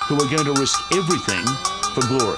who are going to risk everything for glory.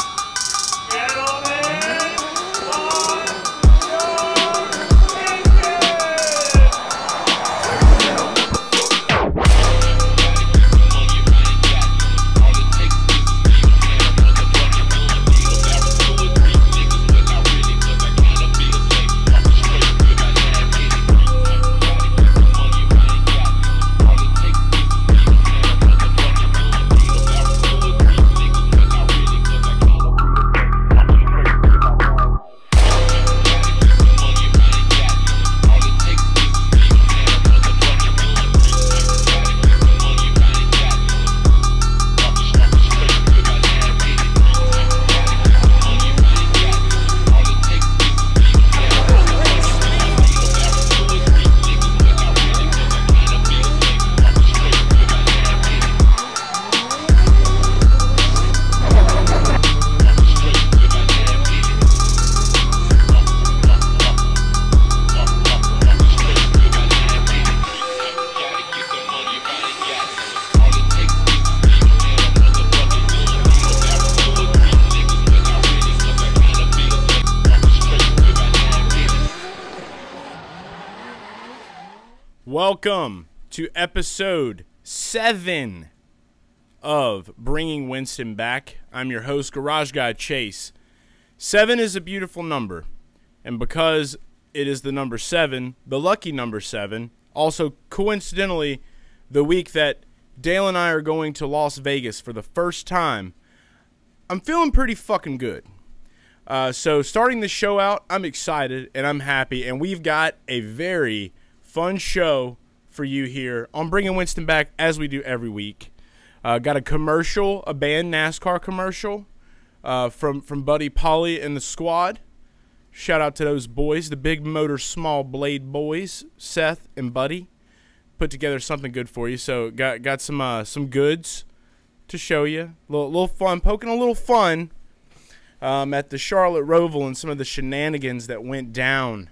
Welcome to episode 7 of Bringing Winston Back. I'm your host, Garage Guy Chase. 7 is a beautiful number, and because it is the number 7, the lucky number 7, also coincidentally the week that Dale and I are going to Las Vegas for the first time, I'm feeling pretty fucking good. So starting the show out, I'm excited and I'm happy, and we've got a very fun show for you here on Bringing Winston Back, as we do every week. Got a commercial, a banned NASCAR commercial from Buddy Polly and the squad. Shout out to those boys, the Big Motor Small Blade boys, Seth and Buddy. Put together something good for you. So got some goods to show you. Little fun, poking a little fun at the Charlotte Roval and some of the shenanigans that went down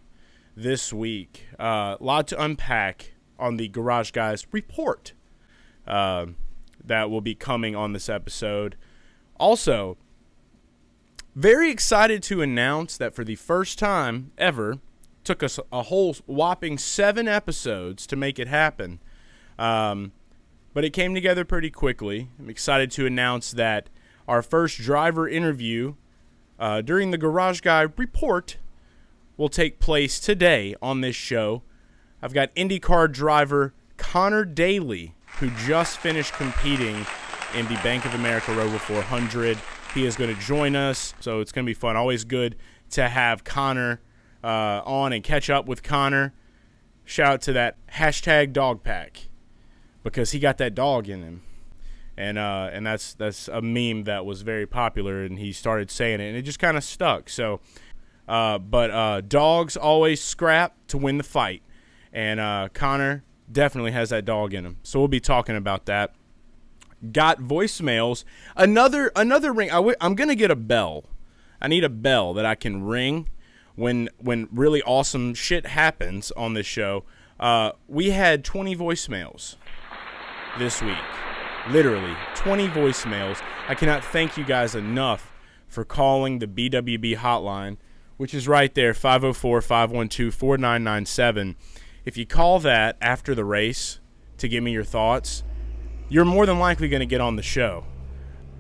this week. Lot to unpack on the Garage Guys report that will be coming on this episode. Also, very excited to announce that for the first time ever, took us a whole whopping 7 episodes to make it happen, but it came together pretty quickly. I'm excited to announce that our first driver interview during the Garage Guy report will take place today on this show. I've got IndyCar driver Conor Daly, who just finished competing in the Bank of America Roval 400. He is going to join us, so it's going to be fun. Always good to have Conor on and catch up with Conor. Shout out to that hashtag dog pack, because he got that dog in him. And that's a meme that was very popular, and he started saying it, and it just kind of stuck. So But dogs always scrap to win the fight, and Conor definitely has that dog in him. So we'll be talking about that. Got voicemails. Another ring. I'm gonna get a bell. I need a bell that I can ring when really awesome shit happens on this show. We had 20 voicemails this week. Literally 20 voicemails. I cannot thank you guys enough for calling the BWB hotline, which is right there, 504-512-4997. If you call that after the race to give me your thoughts, you're more than likely going to get on the show.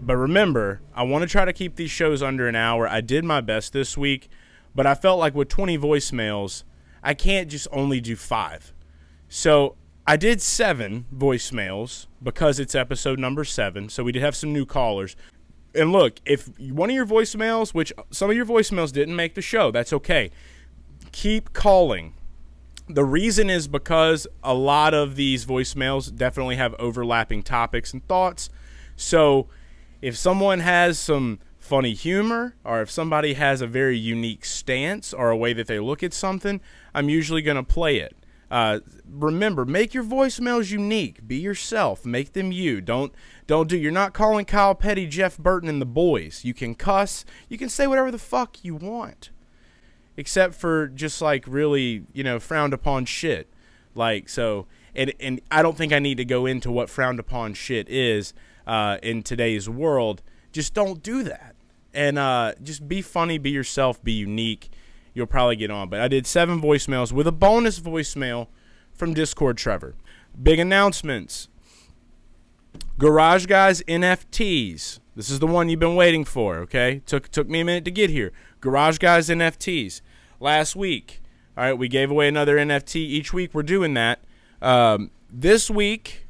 But remember, I want to try to keep these shows under an hour. I did my best this week, but I felt like with 20 voicemails, I can't just only do 5. So I did 7 voicemails because it's episode number 7, so we did have some new callers. And look, if one of your voicemails, which some of your voicemails didn't make the show, that's okay. Keep calling. The reason is because a lot of these voicemails definitely have overlapping topics and thoughts. So if someone has some funny humor, or if somebody has a very unique stance or a way that they look at something, I'm usually going to play it. Remember, make your voicemails unique. Be yourself. Make them you. You're not calling Kyle Petty, Jeff Burton, and the boys. You can cuss. You can say whatever the fuck you want. Except for just like really, frowned upon shit. Like, so, and I don't think I need to go into what frowned upon shit is. in today's world. Just don't do that. And just be funny, be yourself, be unique. You'll probably get on. But I did 7 voicemails with a bonus voicemail from Discord Trevor. Big announcements. Garage Guys NFTs. This is the one you've been waiting for, okay? Took me a minute to get here. Garage Guys NFTs. Last week, all right, we gave away another NFT. Each week we're doing that. This week,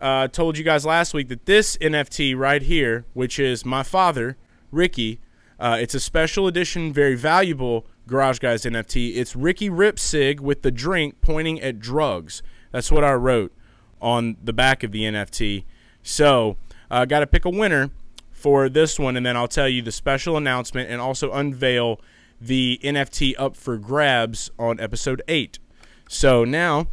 told you guys last week that this NFT right here, which is my father, Ricky, it's a special edition, very valuable Garage Guys NFT. It's Ricky Ripsig with the drink pointing at drugs. That's what I wrote on the back of the NFT. So I got to pick a winner for this one, and then I'll tell you the special announcement and also unveil the NFT up for grabs on episode 8. So now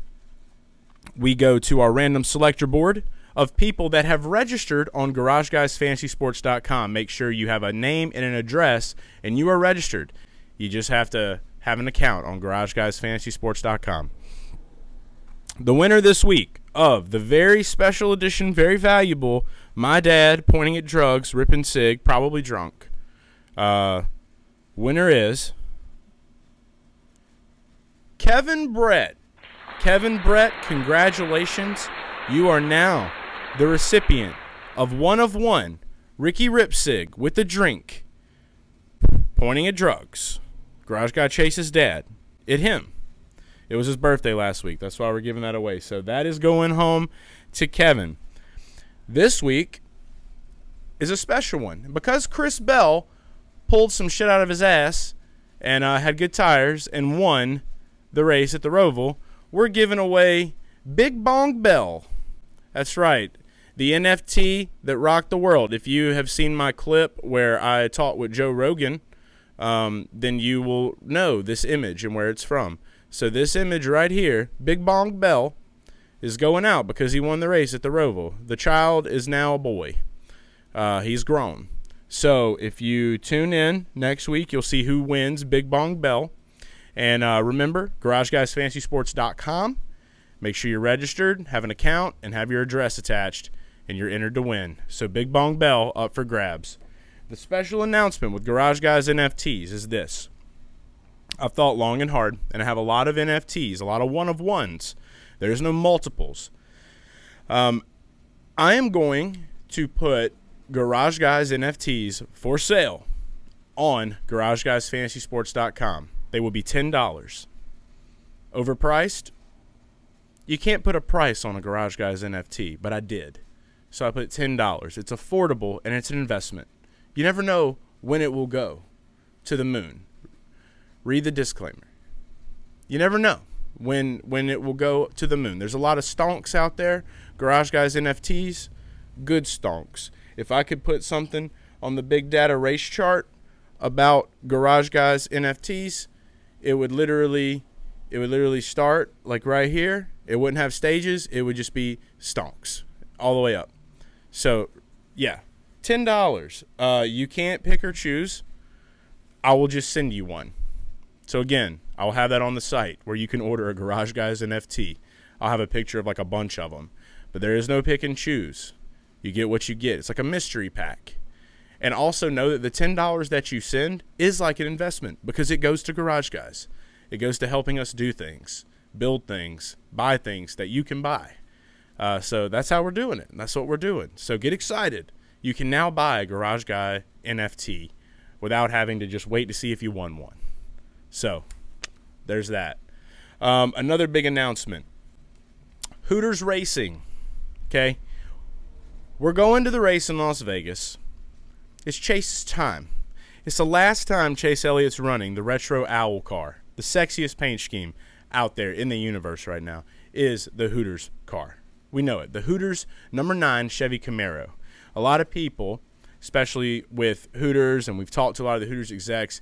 we go to our random selector board of people that have registered on GarageGuysFantasySports.com. Make sure you have a name and an address, and you are registered. You just have to have an account on GarageGuysFantasySports.com. The winner this week of the very special edition, very valuable, my dad pointing at drugs, ripping cig, probably drunk. Winner is Kevin Brett. Kevin Brett, congratulations. You are now the recipient of one Ricky Ripsig with the drink pointing at drugs. Garage Guy Chase's dad. Him. It was his birthday last week. That's why we're giving that away. So that is going home to Kevin. This week is a special one. Because Chris Bell pulled some shit out of his ass and had good tires and won the race at the Roval, we're giving away Big Bong Bell. That's right. The NFT that rocked the world. If you have seen my clip where I talked with Joe Rogan, then you will know this image and where it's from. So this image right here, Big Bong Bell, is going out because he won the race at the Roval. The child is now a boy. He's grown. So if you tune in next week, you'll see who wins Big Bong Bell. And remember, GarageGuysFantasySports.com. Make sure you're registered, have an account, and have your address attached, and you're entered to win. So Big Bong Bell up for grabs. The special announcement with Garage Guys NFTs is this. I've thought long and hard, and I have a lot of NFTs, a lot of one-of-ones. There's no multiples. I am going to put Garage Guys NFTs for sale on GarageGuysFantasySports.com. They will be $10. Overpriced? You can't put a price on a Garage Guys NFT, but I did. So I put $10. It's affordable, and it's an investment. You never know when it will go to the moon. Read the disclaimer. You never know when it will go to the moon. There's a lot of stonks out there. Garage Guys NFTs, good stonks. If I could put something on the big data race chart about Garage Guys NFTs, it would literally start like right here. It wouldn't have stages. It would just be stonks all the way up. So, yeah, $10. You can't pick or choose. I will just send you one. So again, I'll have that on the site where you can order a Garage Guys NFT. I'll have a picture of like a bunch of them. But there is no pick and choose. You get what you get. It's like a mystery pack. And also know that the $10 that you send is like an investment because it goes to Garage Guys. It goes to helping us do things, build things, buy things that you can buy. So that's how we're doing it. And that's what we're doing. So get excited. You can now buy a Garage Guy NFT without having to just wait to see if you won one. So there's that. Another big announcement. Hooters Racing. Okay. We're going to the race in Las Vegas. It's Chase's time. It's the last time Chase Elliott's running the retro owl car. The sexiest paint scheme out there in the universe right now is the Hooters car. We know it. The Hooters number 9 Chevy Camaro. A lot of people, especially with Hooters, and we've talked to a lot of the Hooters execs,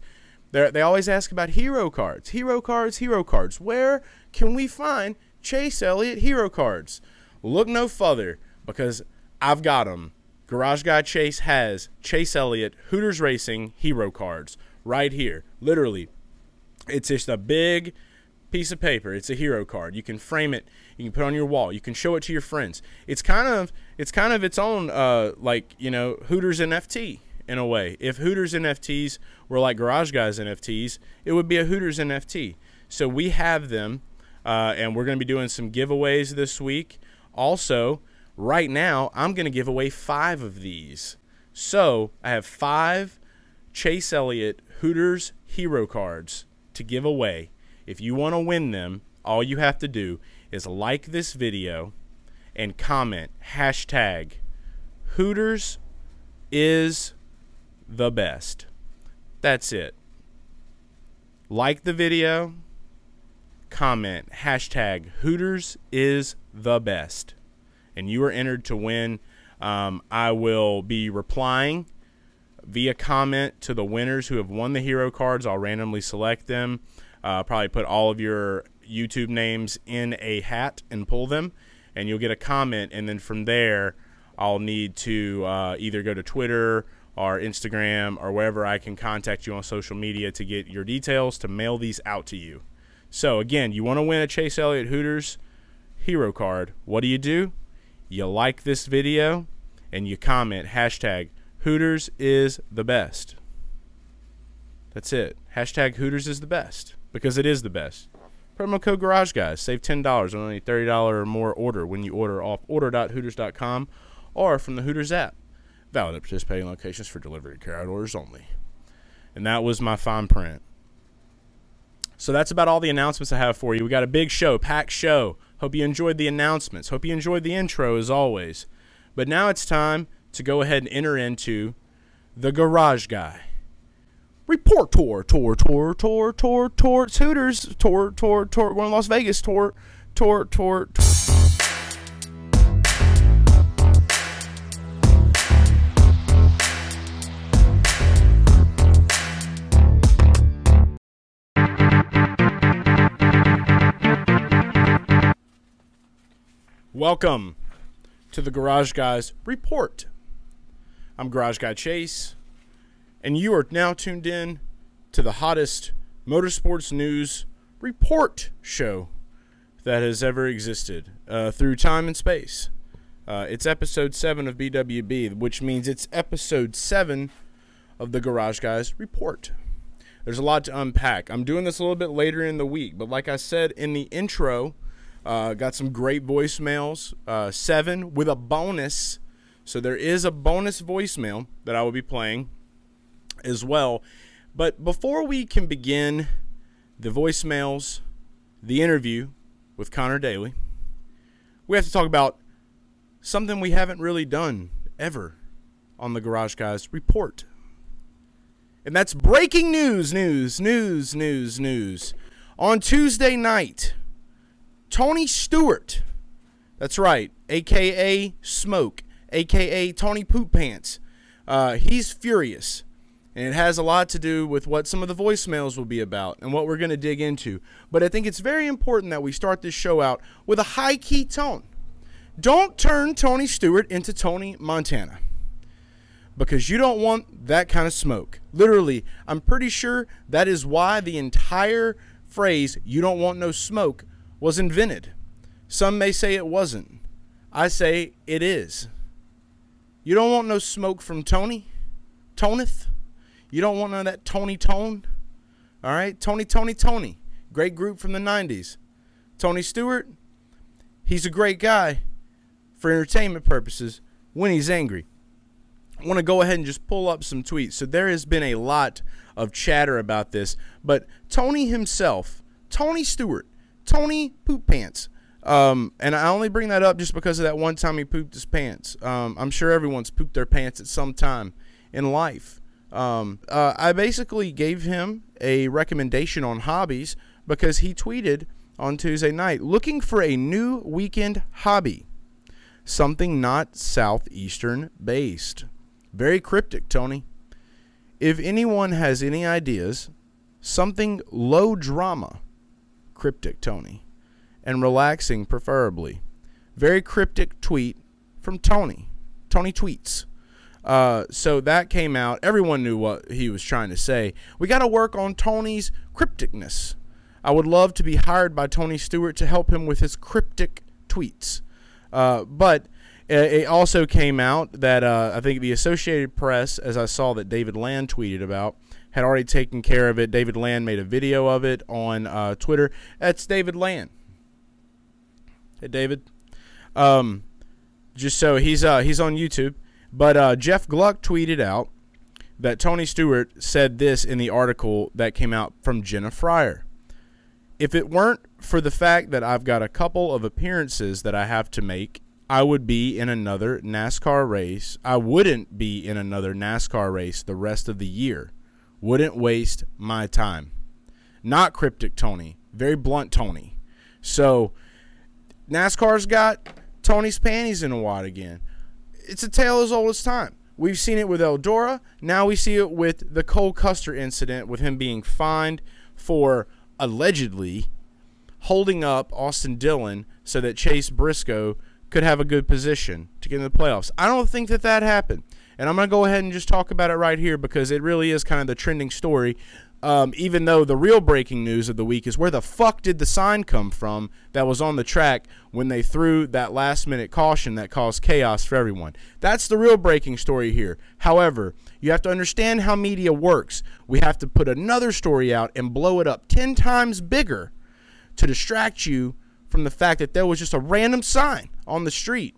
they always ask about hero cards. Hero cards, hero cards. Where can we find Chase Elliott hero cards? Look no further because I've got them. Garage Guy Chase has Chase Elliott Hooters Racing hero cards right here. Literally, it's just a big piece of paper. It's a hero card. You can frame it. You can put it on your wall. You can show it to your friends. It's kind of its own like, you know, Hooters NFT in a way. If Hooters NFTs were like Garage Guys NFTs, it would be a Hooters NFT. So we have them, and we're going to be doing some giveaways this week. Also, right now, I'm going to give away 5 of these. So I have 5 Chase Elliott Hooters hero cards to give away. If you want to win them, all you have to do is like this video and comment hashtag Hooters is the best. That's it. Like the video, comment hashtag Hooters is the best, and you are entered to win. I will be replying via comment to the winners who have won the hero cards. I'll randomly select them. Probably put all of your YouTube names in a hat and pull them, and you'll get a comment, and then from there I'll need to either go to Twitter or Instagram or wherever I can contact you on social media to get your details to mail these out to you. So again, you want to win a Chase Elliott Hooters hero card. What do? You like this video and you comment hashtag Hooters is the best. That's it. Hashtag Hooters is the best, because it is the best. Promo code Garage Guys. Save $10 on any $30 or more order when you order off order.hooters.com or from the Hooters app. Valid at participating locations for delivery and carry-out orders only. And that was my fine print. So that's about all the announcements I have for you. We got a big show, packed show. Hope you enjoyed the announcements. Hope you enjoyed the intro as always. But now it's time to go ahead and enter into the Garage Guy RePorT tour. It's Hooters tour. Going to Las Vegas tour. Welcome to the Garage Guys RePorT. I'm Garage Guy Chase, and you are now tuned in to the hottest motorsports news report show that has ever existed through time and space. It's episode 7 of BWB, which means it's episode 7 of the Garage Guys RePorT. There's a lot to unpack. I'm doing this a little bit later in the week, but like I said in the intro, got some great voicemails, 7 with a bonus. So there is a bonus voicemail that I will be playing as well. But before we can begin the voicemails, the interview with Conor Daly, we have to talk about something we haven't really done ever on the Garage Guys RePorT. And that's breaking news. On Tuesday night, Tony Stewart, that's right, a.k.a. Smoke, a.k.a. Tony Poop Pants, he's furious. And it has a lot to do with what some of the voicemails will be about and what we're going to dig into. But I think it's very important that we start this show out with a high-key tone. Don't turn Tony Stewart into Tony Montana, because you don't want that kind of smoke. Literally, I'm pretty sure that is why the entire phrase, "you don't want no smoke," was invented. Some may say it wasn't. I say it is. You don't want no smoke from Tony? Toneth? You don't want none of that Tony Tone? All right? Tony. Great group from the 90s. Tony Stewart, he's a great guy for entertainment purposes when he's angry. I want to go ahead and just pull up some tweets. So there has been a lot of chatter about this. But Tony himself, Tony Stewart, Tony Poop Pants. And I only bring that up just because of that one time he pooped his pants. I'm sure everyone's pooped their pants at some time in life. I basically gave him a recommendation on hobbies because he tweeted on Tuesday night, looking for a new weekend hobby. Something not Southeastern based. Very cryptic, Tony. If anyone has any ideas, something low drama. Cryptic, Tony. And relaxing, preferably. Very cryptic tweet from Tony. Tony tweets. So that came out. Everyone knew what he was trying to say. We got to work on Tony's crypticness. I would love to be hired by Tony Stewart to help him with his cryptic tweets. But it also came out that I think the Associated Press, as I saw that David Land tweeted about, had already taken care of it. David Land made a video of it on Twitter. That's David Land. Hey, David. Just so he's on YouTube. But Jeff Gluck tweeted out that Tony Stewart said this in the article that came out from Jenna Fryer. If it weren't for the fact that I've got a couple of appearances that I have to make, I would be in another NASCAR race. I wouldn't be in another NASCAR race the rest of the year. Wouldn't waste my time. Not cryptic Tony. Very blunt Tony. So NASCAR's got Tony's panties in a wad again. It's a tale as old as time. We've seen it with Eldora. Now we see it with the Cole Custer incident, with him being fined for allegedly holding up Austin Dillon so that Chase Briscoe could have a good position to get in the playoffs. I don't think that happened. And I'm going to go ahead and just talk about it right here because it really is kind of the trending story. Even though the real breaking news of the week is where the fuck did the sign come from that was on the track when they threw that last-minute caution that caused chaos for everyone. That's the real breaking story here. However, you have to understand how media works. We have to put another story out and blow it up 10 times bigger to distract you from the fact that there was just a random sign on the street,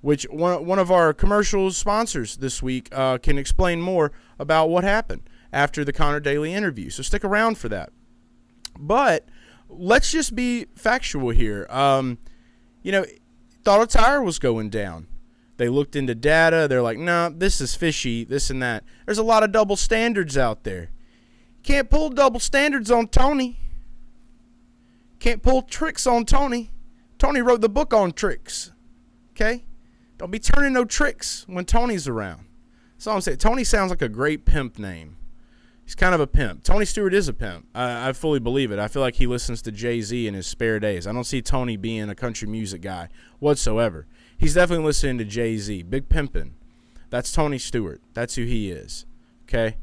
which one of our commercial sponsors this week can explain more about what happened after the Conor Daly interview. So stick around for that. But let's just be factual here. Thought a tire was going down. They looked into data. They're like, nah, this is fishy, this and that. There's a lot of double standards out there. Can't pull double standards on Tony. Can't pull tricks on Tony. Tony wrote the book on tricks. Okay? Don't be turning no tricks when Tony's around. That's all I'm saying. Tony sounds like a great pimp name. He's kind of a pimp. Tony Stewart is a pimp. I fully believe it. I feel like he listens to Jay-Z in his spare days. I don't see Tony being a country music guy whatsoever. He's definitely listening to Jay-Z. Big pimpin'. That's Tony Stewart. That's who he is. Okay?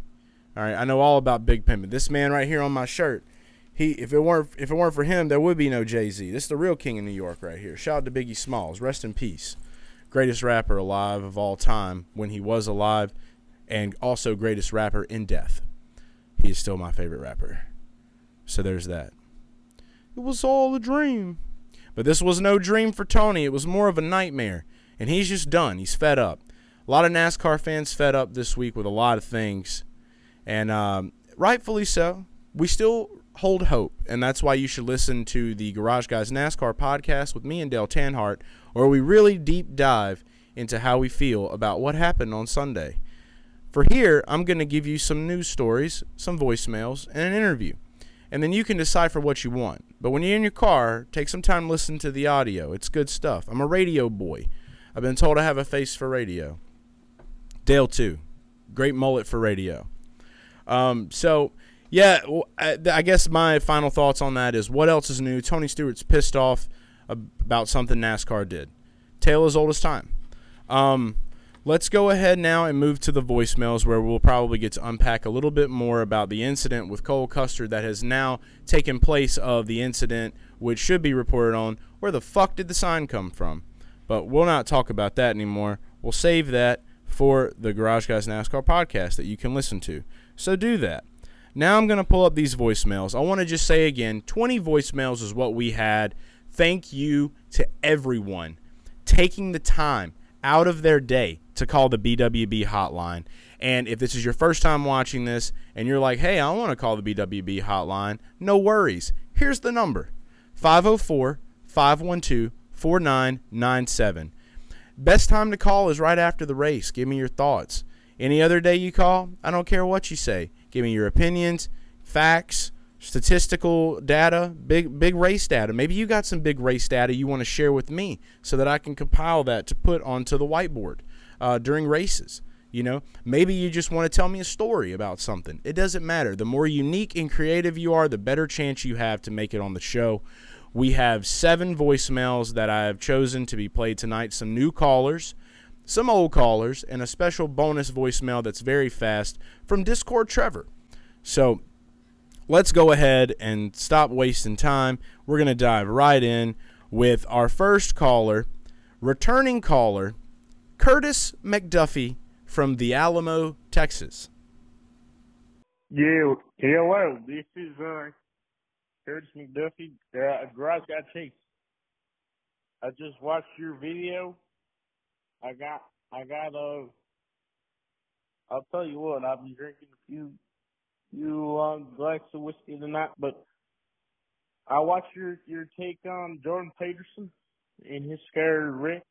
All right, I know all about big pimpin'. This man right here on my shirt, if it weren't for him, there would be no Jay-Z. This is the real king of New York right here. Shout out to Biggie Smalls. Rest in peace. Greatest rapper alive of all time when he was alive, and also greatest rapper in death. He is still my favorite rapper. So there's that. It was all a dream. But this was no dream for Tony. It was more of a nightmare. And he's just done. He's fed up. A lot of NASCAR fans fed up this week with a lot of things. And rightfully so. We still hold hope. And that's why you should listen to the Garage Guys NASCAR podcast with me and Dale Tanhart, where we really deep dive into how we feel about what happened on Sunday. For here, I'm going to give you some news stories, some voicemails, and an interview. And then you can decide for what you want. But when you're in your car, take some time to listen to the audio. It's good stuff. I'm a radio boy. I've been told I have a face for radio. Dale, too. Great mullet for radio. Yeah, I guess my final thoughts on that is what else is new? Tony Stewart's pissed off about something NASCAR did. Tale as old as time. Let's go ahead now and move to the voicemails, where we'll probably get to unpack a little bit more about the incident with Cole Custer that has now taken place of the incident, which should be reported on. Where the fuck did the sign come from? But we'll not talk about that anymore. We'll save that for the Garage Guys NASCAR podcast that you can listen to. So do that. Now I'm going to pull up these voicemails. I want to just say again, 20 voicemails is what we had. Thank you to everyone taking the time out of their day to call the BWB hotline. And if this is your first time watching this and you're like, hey, I want to call the BWB hotline, no worries. Here's the number, 504-512-4997. Best time to call is right after the race. Give me your thoughts. Any other day you call, I don't care what you say. Give me your opinions, facts, statistical data, big race data. Maybe you got some big race data you want to share with me so that I can compile that to put onto the whiteboard during races. You know, maybe you just want to tell me a story about something. It doesn't matter. The more unique and creative you are, the better chance you have to make it on the show. We have 7 voicemails that I have chosen to be played tonight. Some new callers, some old callers, and a special bonus voicemail that's very fast from Discord Trevor. So let's go ahead and stop wasting time. We're going to dive right in with our first caller, returning caller, Curtis McDuffie from the Alamo, Texas. Yeah, hello. This is Curtis McDuffie, Garage Guy Chase. I just watched your video. I'll tell you what, I've been drinking a few glasses of whiskey tonight, but I watched your take on Jordan Peterson and his scary wreck.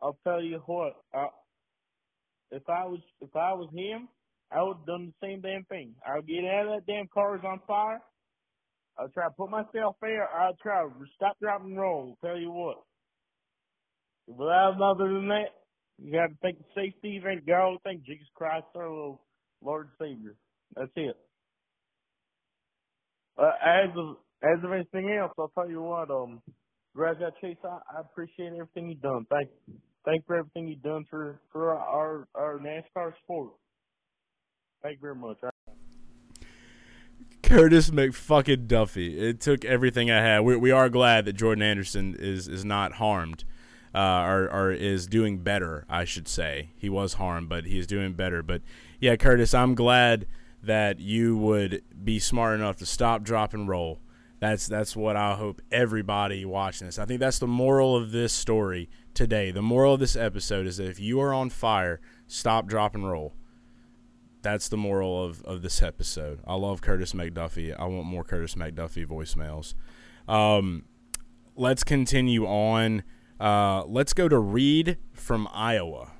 I'll tell you what, if I was him, I would have done the same damn thing. I would get out of that damn car is on fire. I'll try to put myself there. I'll try to stop, drop, and roll. I'll tell you what. Without other than that, you got to think of safety. Thank God. Thank Jesus Christ, our Lord and Savior. That's it. As of anything else, I'll tell you what. Garage Guy Chase, I appreciate everything you've done. Thank you. Thank you for everything you've done for our NASCAR sport. Thank you very much. Curtis McFucking Duffy. It took everything I had. We are glad that Jordan Anderson is not harmed, or is doing better, I should say. He was harmed, but he is doing better. But yeah, Curtis, I'm glad that you would be smart enough to stop, drop, and roll. That's what I hope everybody watching this. I think that's the moral of this story today. The moral of this episode is that if you are on fire, stop, drop, and roll. That's the moral of this episode. I love Curtis McDuffie. I want more Curtis McDuffie voicemails. Let's continue on. Let's go to Reed from Iowa.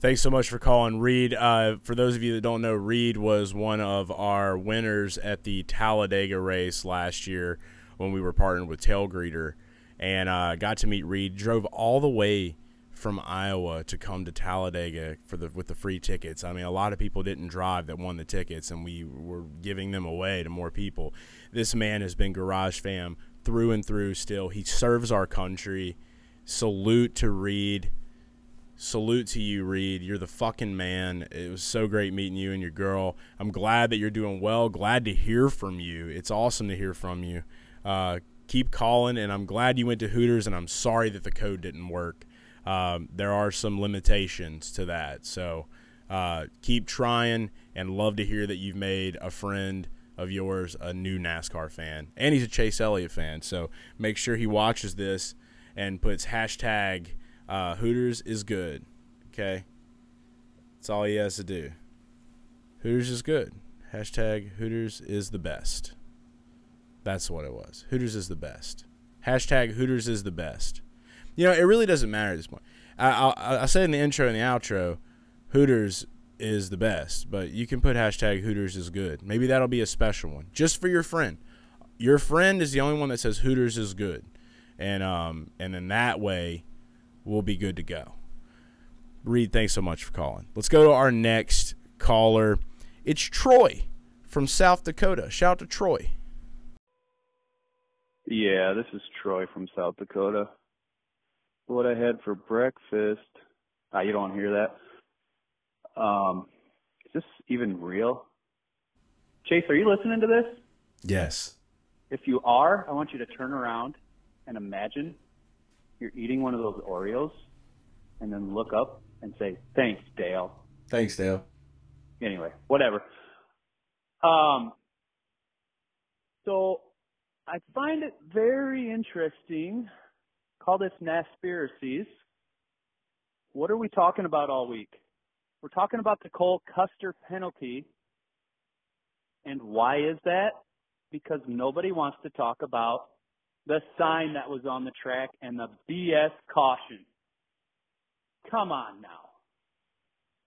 Thanks so much for calling, Reed. For those of you that don't know, Reed was one of our winners at the Talladega race last year when we were partnered with Tailgreeter, and got to meet Reed. Drove all the way from Iowa to come to Talladega with the free tickets. I mean, a lot of people didn't drive that won the tickets, and we were giving them away to more people. This man has been Garage Fam through and through still. He serves our country. Salute to Reed. Salute to you, Reed. You're the fucking man. It was so great meeting you and your girl. I'm glad that you're doing well. Glad to hear from you. It's awesome to hear from you. Keep calling, and I'm glad you went to Hooters, and I'm sorry that the code didn't work. There are some limitations to that. So keep trying, and love to hear that you've made a friend of yours a new NASCAR fan. And he's a Chase Elliott fan. So make sure he watches this and puts hashtag Hooters is good. Okay? That's all he has to do. Hooters is good. Hashtag Hooters is the best. That's what it was. Hooters is the best. Hashtag Hooters is the best. You know, it really doesn't matter at this point. I said in the intro and the outro, Hooters is the best, but you can put hashtag Hooters is good. Maybe that'll be a special one, just for your friend. Your friend is the only one that says Hooters is good, and in that way, we'll be good to go. Reed, thanks so much for calling. Let's go to our next caller. It's Troy from South Dakota. Shout out to Troy. Yeah, this is Troy from South Dakota. What I had for breakfast. You don't want to hear that. Is this even real? Chase, are you listening to this? Yes. If you are, I want you to turn around and imagine you're eating one of those Oreos and then look up and say, "Thanks, Dale." Thanks, Dale. Anyway, whatever. So I find it very interesting. Call this NASCARities. What are we talking about all week? We're talking about the Cole Custer penalty. And why is that? Because nobody wants to talk about the sign that was on the track and the BS caution. Come on now.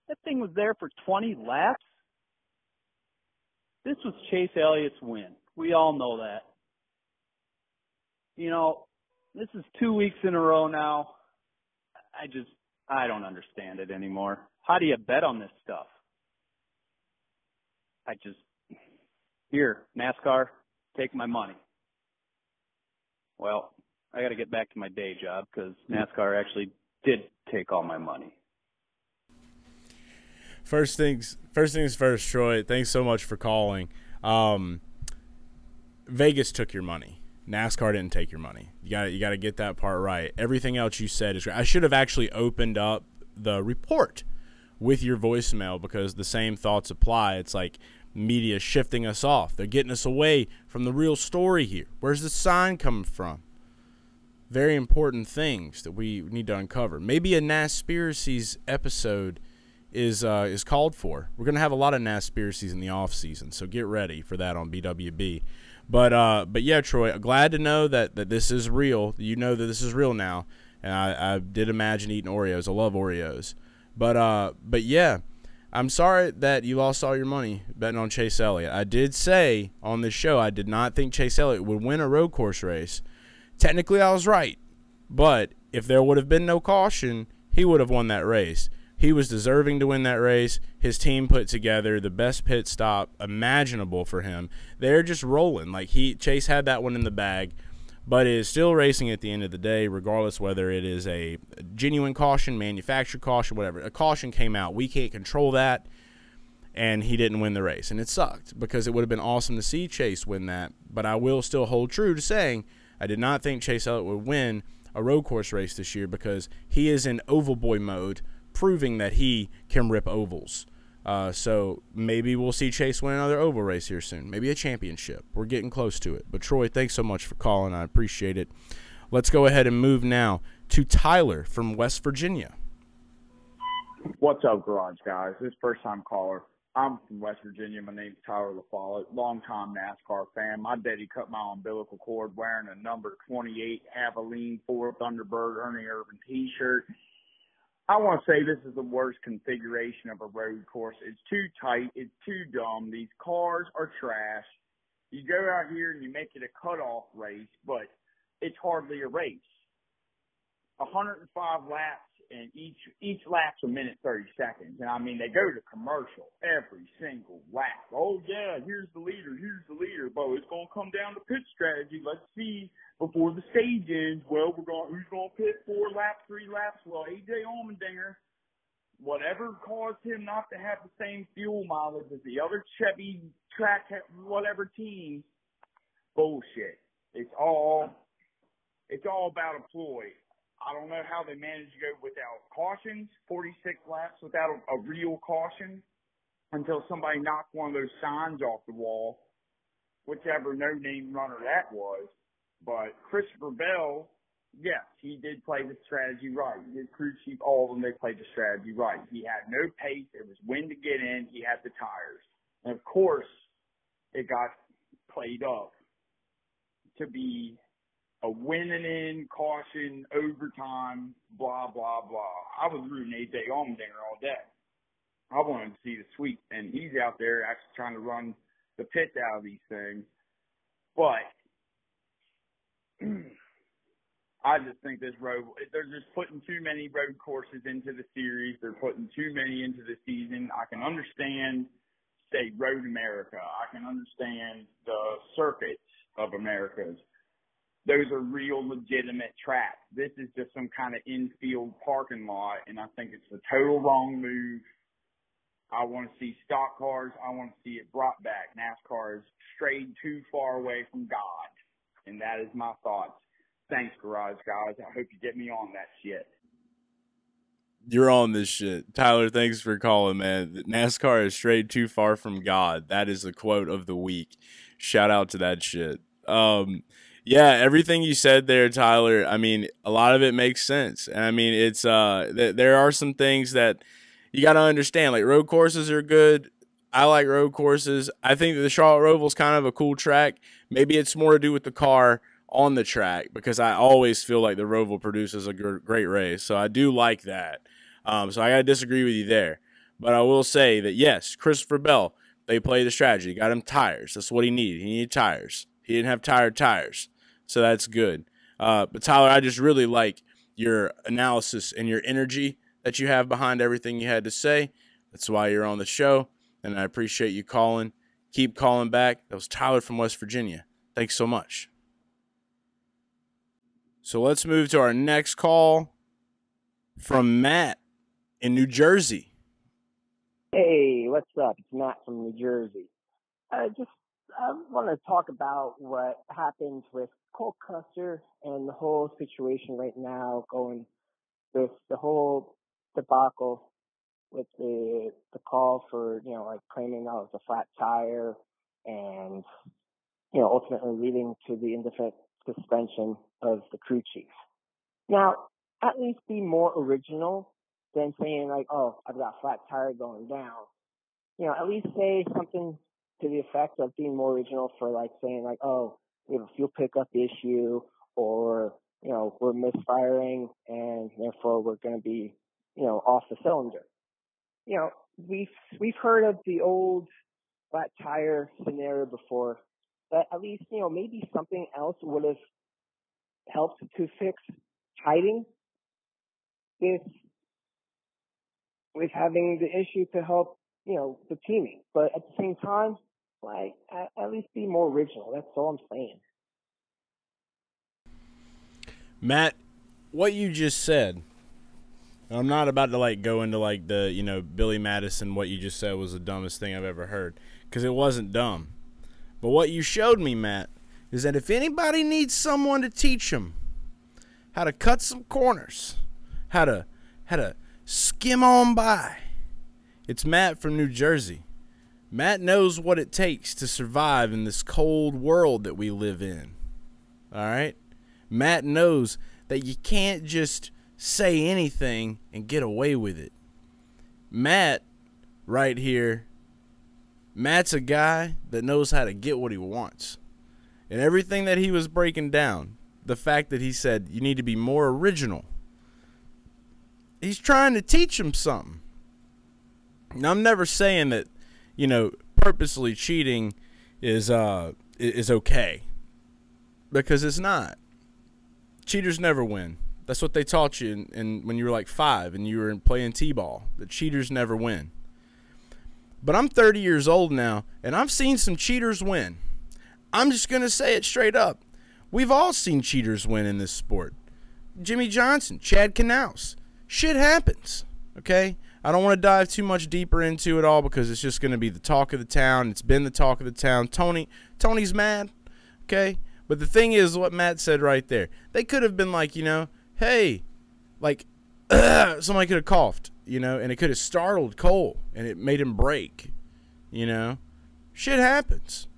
That thing was there for 20 laps. This was Chase Elliott's win. We all know that. You know, this is 2 weeks in a row now. I don't understand it anymore. How do you bet on this stuff? Here, NASCAR, take my money. Well, I got to get back to my day job because NASCAR actually did take all my money. First things first, Troy. Thanks so much for calling. Vegas took your money. NASCAR didn't take your money. You got to get that part right. Everything else you said is right. I should have actually opened up the report with your voicemail because the same thoughts apply. It's like media shifting us off. They're getting us away from the real story here. Where's the sign coming from? Very important things that we need to uncover. Maybe a NASCARities episode is called for. We're going to have a lot of NASCARities in the off season, so get ready for that on BWB. But yeah, Troy, glad to know that this is real. You know that this is real now. And I did imagine eating Oreos. I love Oreos. But yeah, I'm sorry that you lost all your money betting on Chase Elliott. I did say on this show I did not think Chase Elliott would win a road course race. Technically, I was right. But if there would have been no caution, he would have won that race. He was deserving to win that race. His team put together the best pit stop imaginable for him. They're just rolling. Like Chase had that one in the bag, but is still racing at the end of the day, regardless whether it is a genuine caution, manufactured caution, whatever. A caution came out. We can't control that, and he didn't win the race. And it sucked because it would have been awesome to see Chase win that, but I will still hold true to saying I did not think Chase Elliott would win a road course race this year because he is in oval boy mode, proving that he can rip ovals. So maybe we'll see Chase win another oval race here soon. Maybe a championship. We're getting close to it. But, Troy, thanks so much for calling. I appreciate it. Let's go ahead and move now to Tyler from West Virginia. What's up, Garage Guys? This is first-time caller. I'm from West Virginia. My name's Tyler LaFollette, longtime NASCAR fan. My daddy cut my umbilical cord wearing a number 28 Abilene Ford Thunderbird Ernie Irvin T-shirt. I want to say this is the worst configuration of a road course. It's too tight. It's too dumb. These cars are trash. You go out here and you make it a cutoff race, but it's hardly a race. 105 laps, and each lap's a minute 30 seconds. And, I mean, they go to commercial every single lap. Oh, yeah, here's the leader. But it's going to come down to pit strategy. Let's see before the stage ends. Well, who's going to pit 4 laps, 3 laps? Well, A.J. Allmendinger, whatever caused him not to have the same fuel mileage as the other Chevy track, whatever team, bullshit. It's all about a ploy. I don't know how they managed to go without cautions, 46 laps without a real caution until somebody knocked one of those signs off the wall, whichever no-name runner that was. But Christopher Bell, yes, he did play the strategy right. His crew chief, all of them, they played the strategy right. He had no pace. It was when to get in. He had the tires. And, of course, it got played up to be a winning in, caution, overtime, blah, blah, blah. I was rooting A.J. Allmendinger all day. I wanted to see the sweep, and he's out there actually trying to run the pits out of these things. But I just think they're just putting too many road courses into the series. They're putting too many into the season. I can understand, say, Road America. I can understand the circuits of Americas. Those are real legitimate tracks. This is just some kind of infield parking lot, and I think it's a total wrong move. I want to see stock cars. I want to see it brought back. NASCAR has strayed too far away from God, and that is my thoughts. Thanks, Garage Guys. I hope you get me on that shit. You're on this shit. Tyler, thanks for calling, man. NASCAR has strayed too far from God. That is the quote of the week. Shout out to that shit. Yeah, everything you said there, Tyler, I mean, a lot of it makes sense. And I mean, it's there are some things that you got to understand. Like, road courses are good. I like road courses. I think that the Charlotte Roval is kind of a cool track. Maybe it's more to do with the car on the track, because I always feel like the Roval produces a great race. So I do like that. So I got to disagree with you there. But I will say that, yes, Christopher Bell, they played the strategy. Got him tires. That's what he needed. He needed tires. He didn't have tired tires. So that's good. But Tyler, I just really like your analysis and your energy that you have behind everything you had to say. That's why you're on the show, and I appreciate you calling. Keep calling back. That was Tyler from West Virginia. Thanks so much. So let's move to our next call from Matt in New Jersey. Hey, what's up? It's Matt from New Jersey. I want to talk about what happened with Cole Custer and the whole situation right now, going with the whole debacle with the call for, like claiming that was a flat tire and, ultimately leading to the indefinite suspension of the crew chief. Now, at least be more original than saying like, oh, I've got a flat tire going down. At least say something to the effect of being more original, for like saying like, oh, we have a fuel pickup issue, or, we're misfiring and therefore we're going to be, off the cylinder. We've heard of the old flat tire scenario before, but at least, maybe something else would have helped to fix hiding with having the issue to help, the teaming. But at the same time, like, at least be more original. That's all I'm saying. Matt, what you just said, I'm not about to like go into like the, Billy Madison, what you just said was the dumbest thing I've ever heard, because it wasn't dumb. But what you showed me, Matt, is that if anybody needs someone to teach them how to cut some corners, how to skim on by, it's Matt from New Jersey. Matt knows what it takes to survive in this cold world that we live in. All right? Matt knows that you can't just say anything and get away with it. Matt, right here, Matt's a guy that knows how to get what he wants. And everything that he was breaking down, the fact that he said you need to be more original, he's trying to teach him something. Now, I'm never saying that, purposely cheating is okay, because it's not. Cheaters never win. That's what they taught you in when you were like 5 and you were playing t-ball. The cheaters never win. But I'm 30 years old now, and I've seen some cheaters win. I'm just going to say it straight up. We've all seen cheaters win in this sport. Jimmy Johnson, Chad Knaus. Shit happens, okay? I don't want to dive too much deeper into it all, because it's just going to be the talk of the town. It's been the talk of the town. Tony's mad, okay? But the thing is what Matt said right there. They could have been like, hey, like, somebody could have coughed, and it could have startled Cole, and it made him break, Shit happens.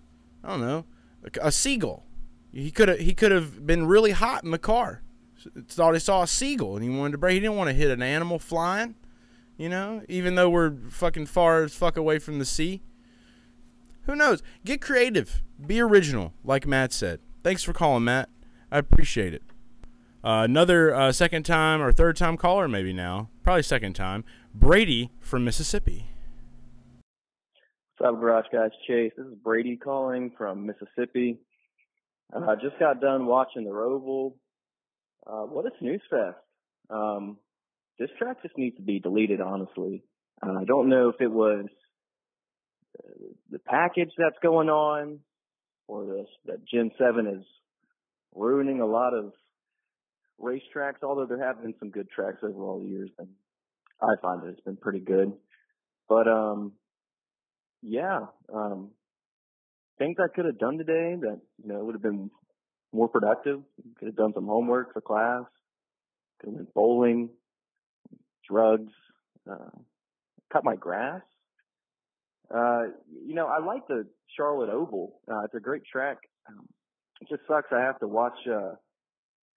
I don't know. A seagull. He could have been really hot in the car. Thought he saw a seagull, and he wanted to break. He didn't want to hit an animal flying, even though we're fucking far as fuck away from the sea. Who knows? Get creative. Be original, like Matt said. Thanks for calling, Matt. I appreciate it. Another second time or third time caller maybe now. Probably second time. Brady from Mississippi. What's up, Garage Guys? Chase. This is Brady calling from Mississippi. I just got done watching the Roval. What a snooze fest. This track just needs to be deleted, honestly. I don't know if it was the package that's going on, or that Gen 7 is ruining a lot of racetracks, although there have been some good tracks over all the years, and I find that it's been pretty good. But, things I could have done today that, would have been more productive. Could have done some homework for class. Could have went bowling. drugs, cut my grass. I like the Charlotte Oval. It's a great track. It just sucks I have to watch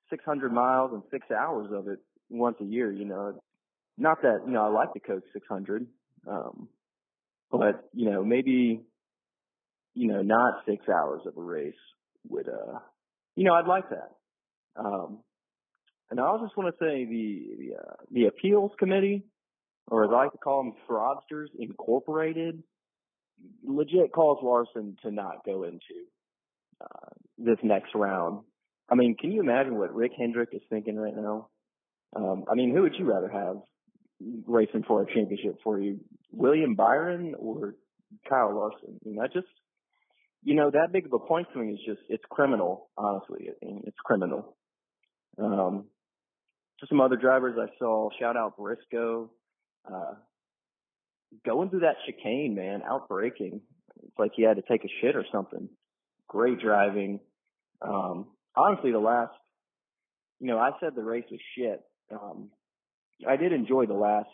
600 miles and 6 hours of it once a year. Not that I like to coach 600, but maybe not 6 hours of a race would I'd like that. And I also just want to say the appeals committee, or as I like to call them, Fraudsters Incorporated, legit calls Larson to not go into this next round. I mean, can you imagine what Rick Hendrick is thinking right now? Who would you rather have racing for a championship for you, William Byron or Kyle Larson? That big of a point swing is it's criminal, honestly. It's criminal. Just some other drivers I saw, shout out Briscoe, going through that chicane, man, out braking. It's like he had to take a shit or something. Great driving. Honestly, I said the race was shit. I did enjoy the last,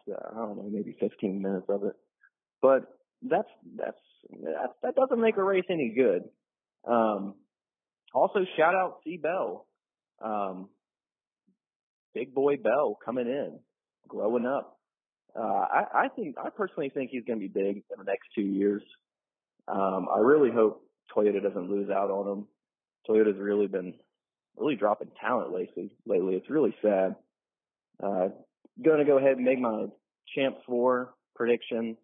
maybe 15 minutes of it, but that doesn't make a race any good. Also, shout out C. Bell, big boy Bell coming in, growing up. I personally think he's going to be big in the next 2 years. I really hope Toyota doesn't lose out on him. Toyota's really been dropping talent lately. It's really sad. Going to go ahead and make my Champ 4 prediction.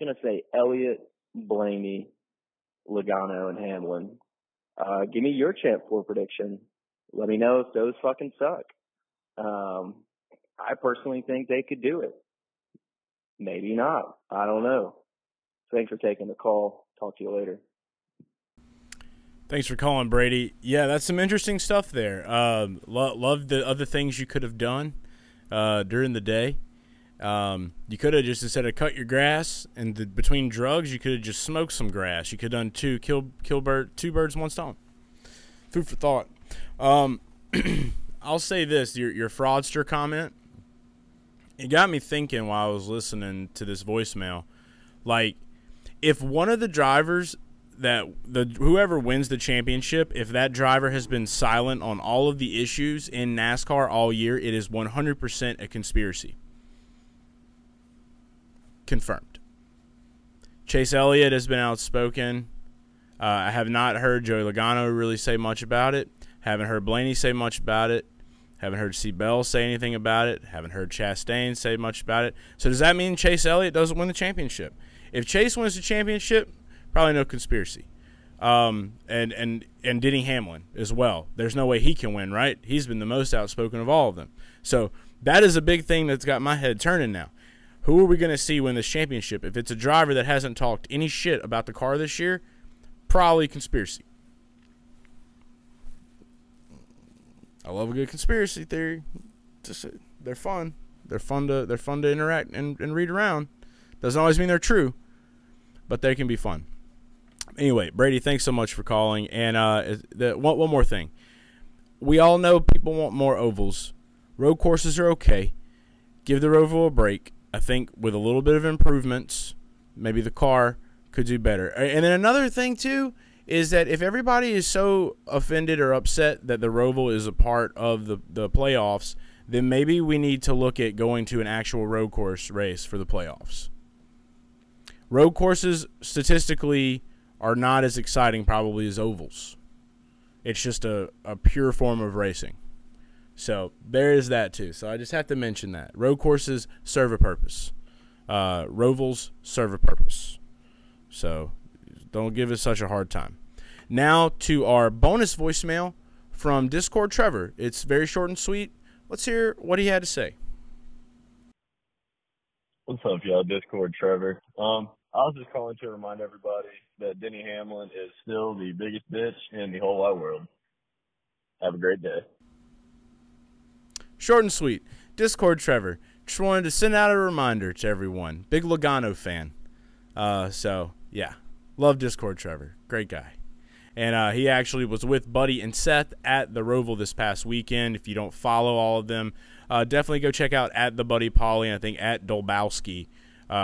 I'm going to say Elliott, Blaney, Logano, and Hamlin. Give me your Champ 4 prediction. Let me know if those fucking suck. I personally think they could do it. Maybe not. I don't know. Thanks for taking the call. Talk to you later. Thanks for calling, Brady. Yeah, that's some interesting stuff there. Love the other things you could have done during the day. You could have just, instead of cut your grass and between drugs, you could have just smoked some grass. You could have done two birds, one stone. Food for thought. I'll say this, your fraudster comment, it got me thinking while I was listening to this voicemail. Like, if one of the drivers whoever wins the championship, if that driver has been silent on all of the issues in NASCAR all year, it is 100% a conspiracy. Confirmed. Chase Elliott has been outspoken. I have not heard Joey Logano really say much about it. Haven't heard Blaney say much about it. Haven't heard C. Bell say anything about it. Haven't heard Chastain say much about it. So does that mean Chase Elliott doesn't win the championship? If Chase wins the championship, probably no conspiracy. And Denny Hamlin as well. There's no way he can win, right? He's been the most outspoken of all of them. So that is a big thing that's got my head turning now. Who are we going to see win this championship? If it's a driver that hasn't talked any shit about the car this year, probably conspiracy. I love a good conspiracy theory. They're fun. They're fun to interact and read around. Doesn't always mean they're true, but they can be fun. Anyway, Brady, thanks so much for calling. And one more thing. We all know people want more ovals. Road courses are okay. Give the oval a break. I think with a little bit of improvements, maybe the car could do better. And then another thing, too, is that if everybody is so offended or upset that the Roval is a part of the playoffs, then maybe we need to look at going to an actual road course race for the playoffs. Road courses, statistically, are not as exciting probably as ovals. It's just a pure form of racing. So there is that, too. So I just have to mention that. Road courses serve a purpose. Rovals serve a purpose. So don't give us such a hard time. Now to our bonus voicemail from Discord Trevor. It's very short and sweet. Let's hear what he had to say. What's up, y'all? Discord Trevor. I was just calling to remind everybody that Denny Hamlin is still the biggest bitch in the whole wide world. Have a great day. Short and sweet. Discord Trevor. Just wanted to send out a reminder to everyone. Big Logano fan. So, yeah. Love Discord Trevor. Great guy. And he actually was with Buddy and Seth at the Roval this past weekend. If you don't follow all of them, definitely go check out at the Buddy Polly, and I think at Dolbowski.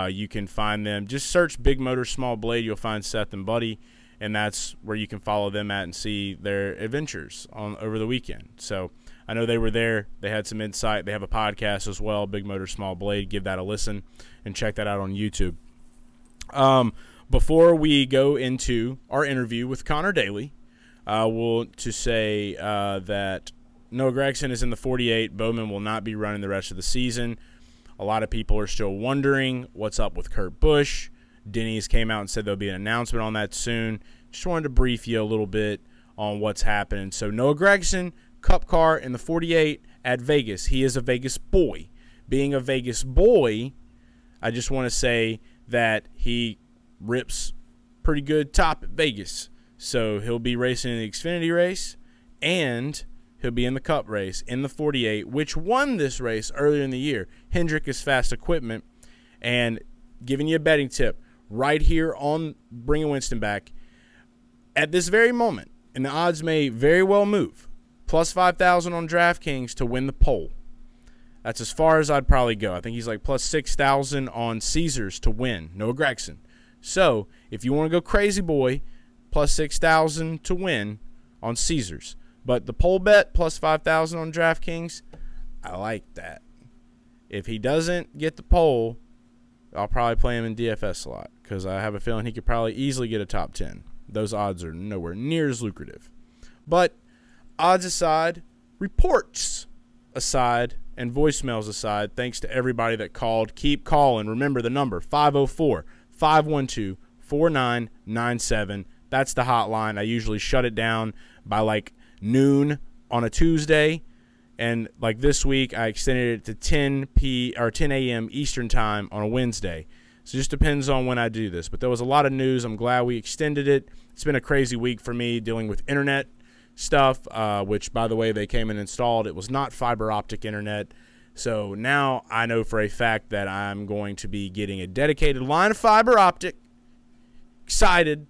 You can find them. Just search Big Motor Small Blade. You'll find Seth and Buddy, and that's where you can follow them at and see their adventures over the weekend. So I know they were there. They had some insight. They have a podcast as well, Big Motor Small Blade. Give that a listen and check that out on YouTube. Before we go into our interview with Conor Daly, we'll to say that Noah Gragson is in the 48. Bowman will not be running the rest of the season. A lot of people are still wondering what's up with Kurt Busch. Denny's came out and said there'll be an announcement on that soon. Just wanted to brief you a little bit on what's happening. So Noah Gragson, Cup car in the 48 at Vegas. He is a Vegas boy. Being a Vegas boy, I just want to say that he rips pretty good top at Vegas. So he'll be racing in the Xfinity race, and he'll be in the Cup race in the 48, which won this race earlier in the year. Hendrick is Fast Equipment. And giving you a betting tip right here on Bringing Winston Back, at this very moment, and the odds may very well move, plus 5,000 on DraftKings to win the pole. That's as far as I'd probably go. I think he's like plus 6,000 on Caesars to win, Noah Gragson. So if you want to go crazy boy, plus 6,000 to win on Caesars. But the pole bet, plus 5,000 on DraftKings, I like that. If he doesn't get the pole, I'll probably play him in DFS a lot because I have a feeling he could probably easily get a top 10. Those odds are nowhere near as lucrative. But odds aside, reports aside, and voicemails aside, thanks to everybody that called. Keep calling. Remember the number, 504-512-4997. That's the hotline. I usually shut it down by like noon on a Tuesday, and like this week I extended it to 10 a.m. Eastern time on a Wednesday. So it just depends on when I do this. But there was a lot of news. I'm glad we extended it. It's been a crazy week for me dealing with internet stuff, which, by the way, they came and installed. It was not fiber optic internet. So now I know for a fact that I'm going to be getting a dedicated line of fiber optic. Excited.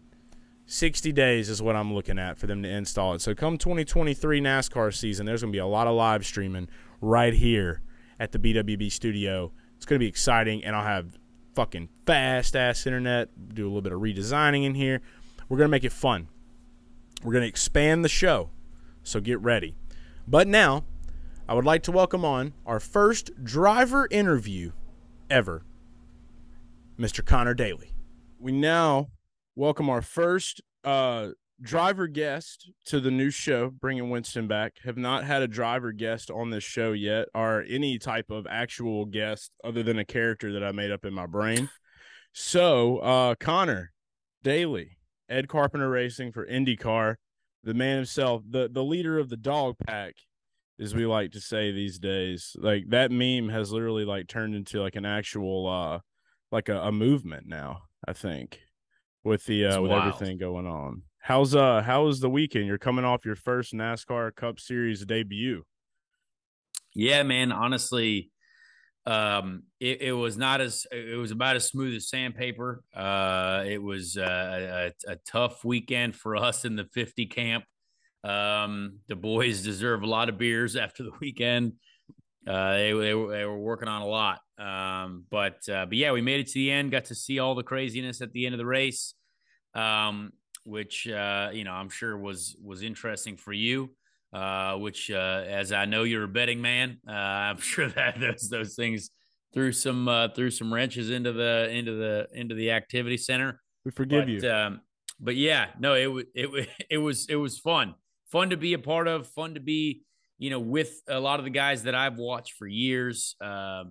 60 days is what I'm looking at for them to install it. So come 2023 NASCAR season, there's going to be a lot of live streaming right here at the BWB studio. It's going to be exciting, and I'll have fucking fast-ass internet, do a little bit of redesigning in here. We're going to make it fun. We're going to expand the show, so get ready. But now, I would like to welcome on our first driver interview ever, Mr. Conor Daly. We now welcome our first driver guest to the new show, Bringing Winston Back. Have not had a driver guest on this show yet, or any type of actual guest other than a character that I made up in my brain. So, Conor Daly, Ed Carpenter Racing for IndyCar, the man himself, the leader of the dog pack, as we like to say these days. Like, that meme has literally like turned into like an actual like a movement now, I think, with the with everything going on. How was the weekend? You're coming off your first NASCAR Cup Series debut. Yeah, man, honestly, it was about as smooth as sandpaper. It was a tough weekend for us in the 50 camp. The boys deserve a lot of beers after the weekend. They were working on a lot. But yeah, we made it to the end, got to see all the craziness at the end of the race, which, I'm sure was interesting for you, which, as I know you're a betting man, I'm sure that those things threw some wrenches into the activity center. We forgive you. But yeah, no, it was fun to be a part of, fun to be, with a lot of the guys that I've watched for years,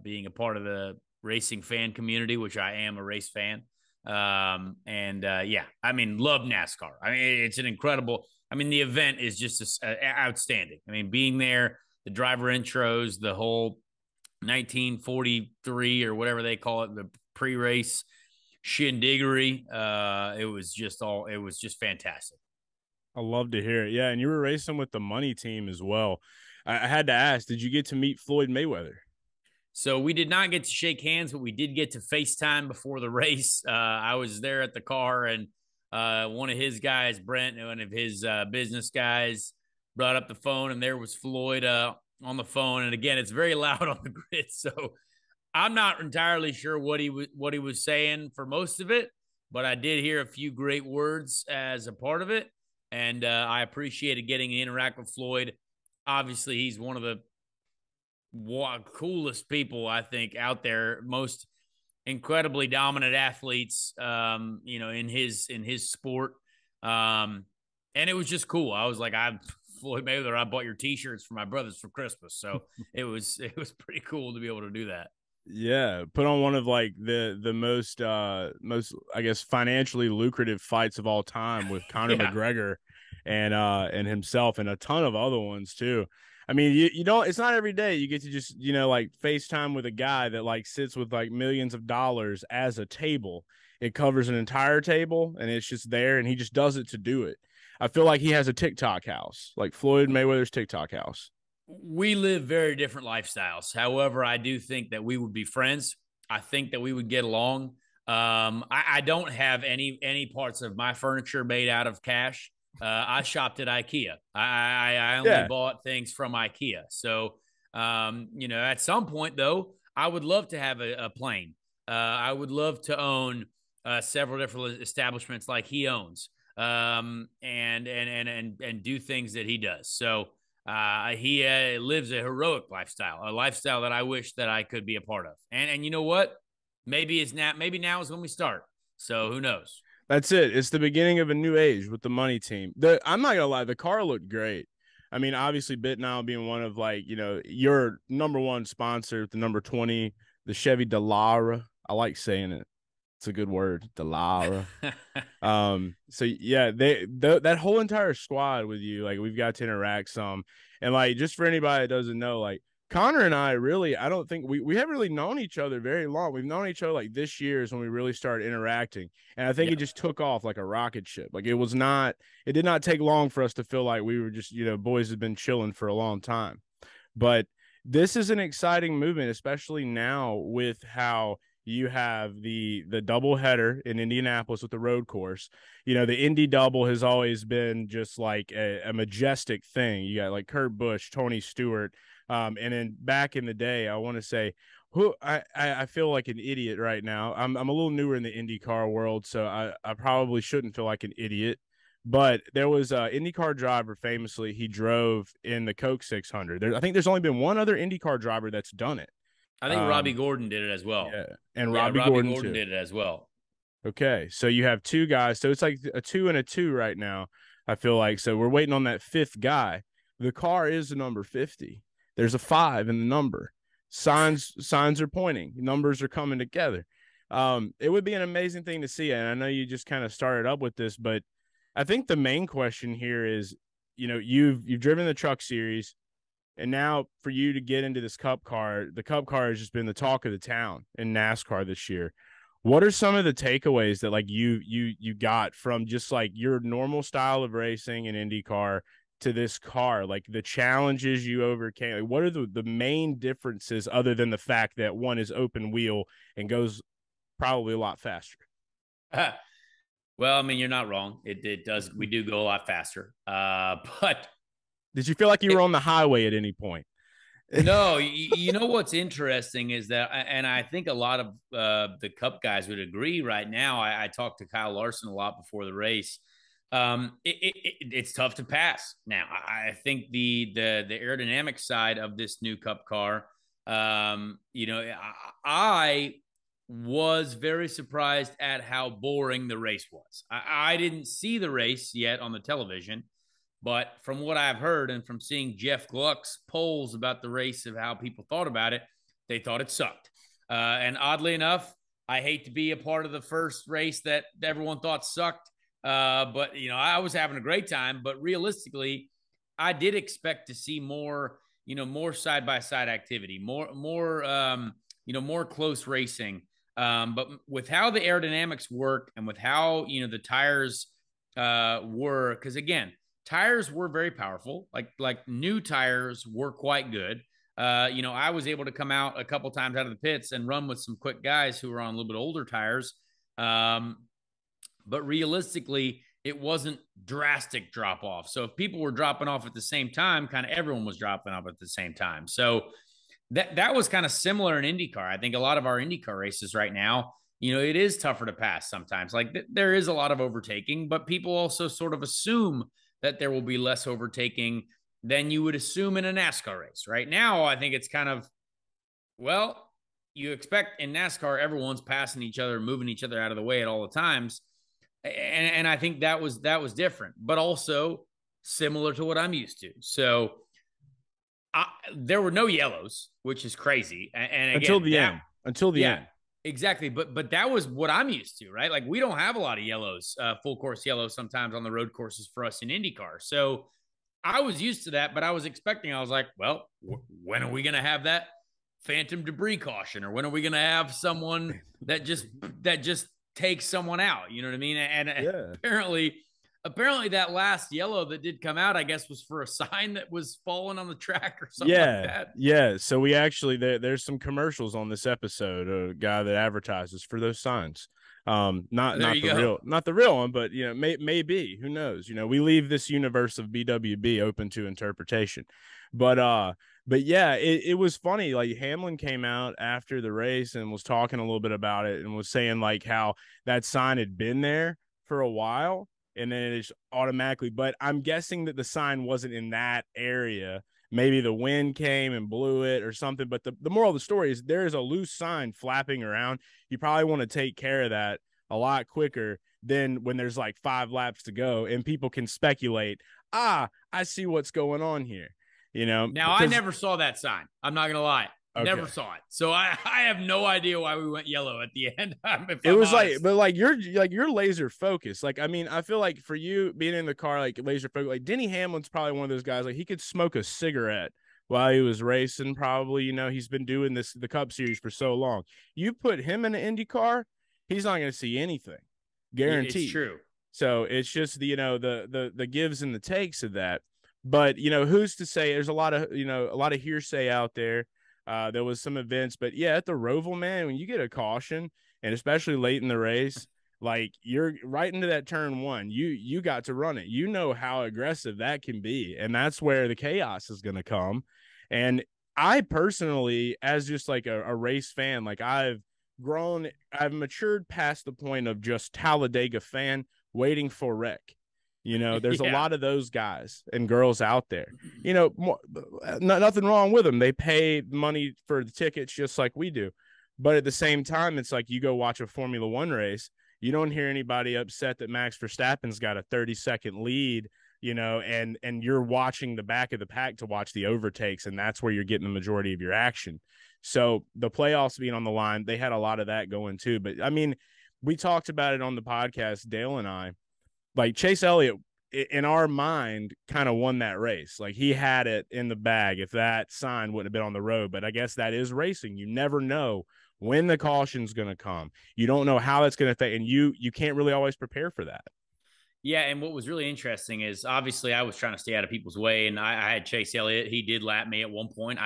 being a part of the racing fan community, which I am a race fan. Yeah, I mean, love NASCAR. I mean, it's an incredible, the event is just outstanding. I mean, being there, the driver intros, the whole 1943 or whatever they call it, the pre-race shindiggery. It was just fantastic. I love to hear it. Yeah, and you were racing with the money team as well. I had to ask, did you get to meet Floyd Mayweather? So we did not get to shake hands, but we did get to FaceTime before the race. I was there at the car, and One of his guys, Brent, one of his business guys, brought up the phone, and there was Floyd on the phone. And again, it's very loud on the grid, so I'm not entirely sure what he was saying for most of it, but I did hear a few great words as a part of it, and I appreciated getting to interact with Floyd. Obviously, he's one of the coolest people I think out there, most incredibly dominant athletes, in his sport. And it was just cool. I was like, I'm Floyd Mayweather. I bought your T-shirts for my brothers for Christmas, so it was pretty cool to be able to do that. Yeah, put on one of like the most I guess financially lucrative fights of all time with Conor McGregor and himself, and a ton of other ones too. I mean, you don't, it's not every day you get to just, like FaceTime with a guy that like sits with like millions of dollars as a table. It covers an entire table and it's just there, and he just does it to do it. I feel like he has a TikTok house, like Floyd Mayweather's TikTok house. We live very different lifestyles. However, I do think that we would be friends. I think that we would get along. I don't have any parts of my furniture made out of cash. I shopped at IKEA. I only bought things from IKEA. So, at some point though, I would love to have a plane. I would love to own several different establishments like he owns, and do things that he does. So he lives a heroic lifestyle, a lifestyle that I wish that I could be a part of. And you know what? Maybe now is when we start. So who knows? That's it. It's the beginning of a new age with the money team. I'm not gonna lie, the car looked great. I mean, obviously, BitNile being one of like, your number one sponsor, the number 20, the Chevy Delara. I like saying it. It's a good word, Delara. So yeah, that whole entire squad with you, like we've got to interact some, and like just for anybody that doesn't know, like Conor and I really, I don't think we haven't really known each other very long. We've known each other like this year is when we really started interacting. And I think it just took off like a rocket ship. Like it did not take long for us to feel like we were just, boys had been chilling for a long time. But this is an exciting movement, especially now with how you have the double header in Indianapolis with the road course. The Indy double has always been just like a majestic thing. You got like Kurt Busch, Tony Stewart. And then back in the day, I want to say I feel like an idiot right now. I'm a little newer in the IndyCar world, so I probably shouldn't feel like an idiot. But there was an IndyCar driver, famously, he drove in the Coke 600. I think there's only been one other IndyCar driver that's done it. I think Robbie Gordon did it as well. Yeah, and Robbie Gordon too. Did it as well. Okay, so you have two guys. So it's like a 2 and a 2 right now, I feel like. So we're waiting on that fifth guy. The car is the number 50. There's a 5 in the number. Signs are pointing. Numbers are coming together. It would be an amazing thing to see. And I know you just kind of started up with this, but I think the main question here is, you've driven the Truck Series, and now for you to get into this Cup car, the Cup car has just been the talk of the town in NASCAR this year. What are some of the takeaways that like you got from just like your normal style of racing in IndyCar to this car, like the challenges you overcame? Like, what are the main differences other than the fact that one is open wheel and goes probably a lot faster? Well, I mean, you're not wrong. It does. We do go a lot faster. But did you feel like you were on the highway at any point? No, you know what's interesting is that, and I think a lot of the Cup guys would agree right now. I talked to Kyle Larson a lot before the race. It's tough to pass now. I think the aerodynamic side of this new Cup car, I was very surprised at how boring the race was. I didn't see the race yet on the television, but from what I've heard and from seeing Jeff Gluck's polls about the race of how people thought about it, they thought it sucked. And oddly enough, I hate to be a part of the first race that everyone thought sucked. But I was having a great time, but realistically, I did expect to see more side-by-side activity, more close racing. But with how the aerodynamics work and with how, the tires, were, because again, tires were very powerful. Like new tires were quite good. I was able to come out a couple times out of the pits and run with some quick guys who were on a little bit older tires. but realistically, it wasn't drastic drop off. So if people were dropping off at the same time, kind of everyone was dropping off at the same time. So that was kind of similar in IndyCar. I think a lot of our IndyCar races right now, it is tougher to pass sometimes. Like there is a lot of overtaking, but people also sort of assume that there will be less overtaking than you would assume in a NASCAR race. Right now, I think it's kind of, well, you expect in NASCAR, everyone's passing each other, moving each other out of the way at all the times. And I think that was different, but also similar to what I'm used to. So there were no yellows, which is crazy. And again, until the end. Exactly. But that was what I'm used to, right? Like we don't have a lot of yellows, full course yellows sometimes on the road courses for us in IndyCar. So I was used to that, but I was like, well, when are we going to have that phantom debris caution? Or when are we going to have someone that just takes someone out? You know what I mean? And apparently that last yellow that did come out, I guess, was for a sign that was falling on the track or something like that. Yeah. So we actually, there's some commercials on this episode, a guy that advertises for those signs. Not the real one, but maybe, who knows? We leave this universe of BWB open to interpretation. But yeah, it was funny. Like Hamlin came out after the race and was talking a little bit about it and was saying like how that sign had been there for a while and then it just automatically, but I'm guessing that the sign wasn't in that area. Maybe the wind came and blew it or something. But the moral of the story is there is a loose sign flapping around. You probably want to take care of that a lot quicker than when there's like 5 laps to go and people can speculate, I see what's going on here. Now I never saw that sign. I'm not going to lie. Okay. Never saw it. So I have no idea why we went yellow at the end. It was honest. You're laser focused. Like, I mean, I feel like for you being in the car, like laser focused, like Denny Hamlin's probably one of those guys, like he could smoke a cigarette while he was racing. Probably, he's been doing the Cup Series for so long. You put him in an Indy car, he's not going to see anything. Guaranteed. It's true. So it's just the gives and the takes of that. But who's to say? There's a lot of hearsay out there. There was some events, but yeah, at the Roval, man, when you get a caution and especially late in the race, like you're right into that turn 1, you got to run it. How aggressive that can be. And that's where the chaos is going to come. And I personally, as just like a race fan, like I've matured past the point of just Talladega fan waiting for wreck. There's a lot of those guys and girls out there, nothing wrong with them. They pay money for the tickets just like we do. But at the same time, it's like you go watch a Formula One race. You don't hear anybody upset that Max Verstappen's got a 30-second lead, and you're watching the back of the pack to watch the overtakes. And that's where you're getting the majority of your action. So the playoffs being on the line, they had a lot of that going too. But I mean, we talked about it on the podcast, Dale and I. Like Chase Elliott, in our mind, kind of won that race. Like he had it in the bag if that sign wouldn't have been on the road. But I guess that is racing. You never know when the caution's going to come. You don't know how it's going to affect, and you can't really always prepare for that. Yeah, and what was really interesting is obviously I was trying to stay out of people's way, and I had Chase Elliott. He did lap me at one point.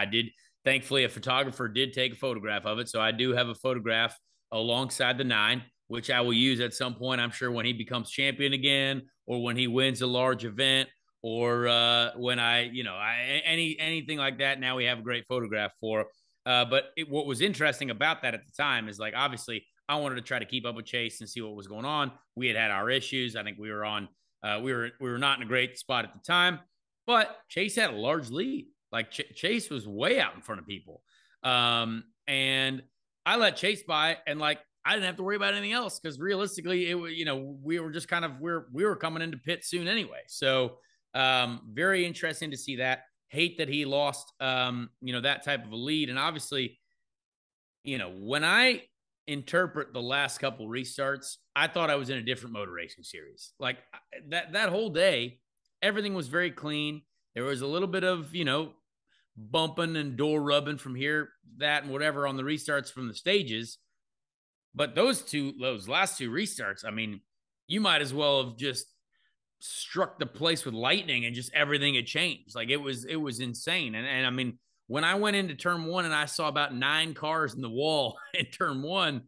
Thankfully, a photographer did take a photograph of it, so I do have a photograph alongside the 9, which I will use at some point, I'm sure, when he becomes champion again or when he wins a large event or when anything like that. Now we have a great photograph for. But what was interesting about that at the time is, like, obviously I wanted to try to keep up with Chase and see what was going on. We had our issues. I think we were on we were not in a great spot at the time, but Chase had a large lead. Like Chase was way out in front of people. And I let Chase by, and like, I didn't have to worry about anything else because realistically, we were just kind of, we were coming into pit soon anyway. So very interesting to see that. Hate that he lost, that type of a lead. And obviously, when I interpret the last couple restarts, I thought I was in a different motor racing series. Like that whole day, everything was very clean. There was a little bit of, bumping and door rubbing from here, that, and whatever on the restarts from the stages. But those last 2 restarts, I mean, you might as well have just struck the place with lightning and just everything had changed. Like it was insane. And I mean, when I went into turn 1 and I saw about 9 cars in the wall in turn 1,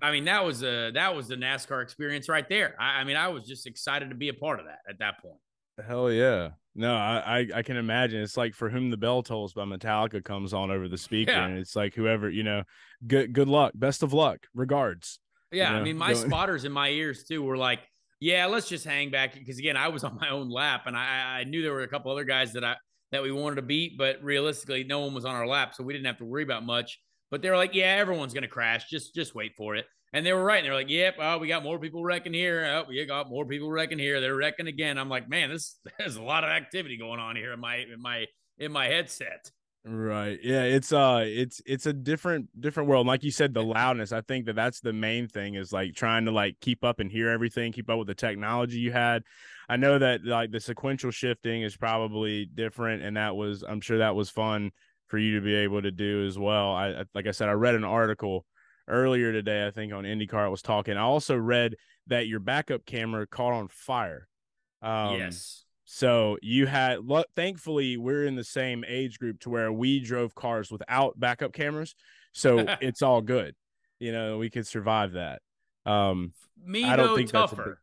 I mean, that was the NASCAR experience right there. I mean, I was just excited to be a part of that at that point. Hell yeah. No, I can imagine. It's like For Whom the Bell Tolls by Metallica comes on over the speaker, Yeah. and it's like whoever, good luck, best of luck, regards. Yeah, I mean, my spotters in my ears too were like, yeah, let's just hang back, because again, I was on my own lap, and I knew there were a couple other guys that we wanted to beat, but realistically, no one was on our lap, so we didn't have to worry about much. But they were like, yeah, everyone's gonna crash. Just wait for it. And they were right. And they're like, yep, oh, we got more people wrecking here. Oh, we got more people wrecking here. They're wrecking again. I'm like, man, there's a lot of activity going on here in my headset. Right. Yeah, it's a different world. Like you said, the loudness, I think that's the main thing, is like trying to like keep up and hear everything, keep up with the technology you had. I know that like the sequential shifting is probably different, and I'm sure that was fun for you to be able to do as well. Like I said, I read an article earlier today, I think on IndyCar, it was talking. I also read that your backup camera caught on fire. Yes. So you had, thankfully, we're in the same age group to where we drove cars without backup cameras. So it's all good. We could survive that. Me, I don't though, think tougher.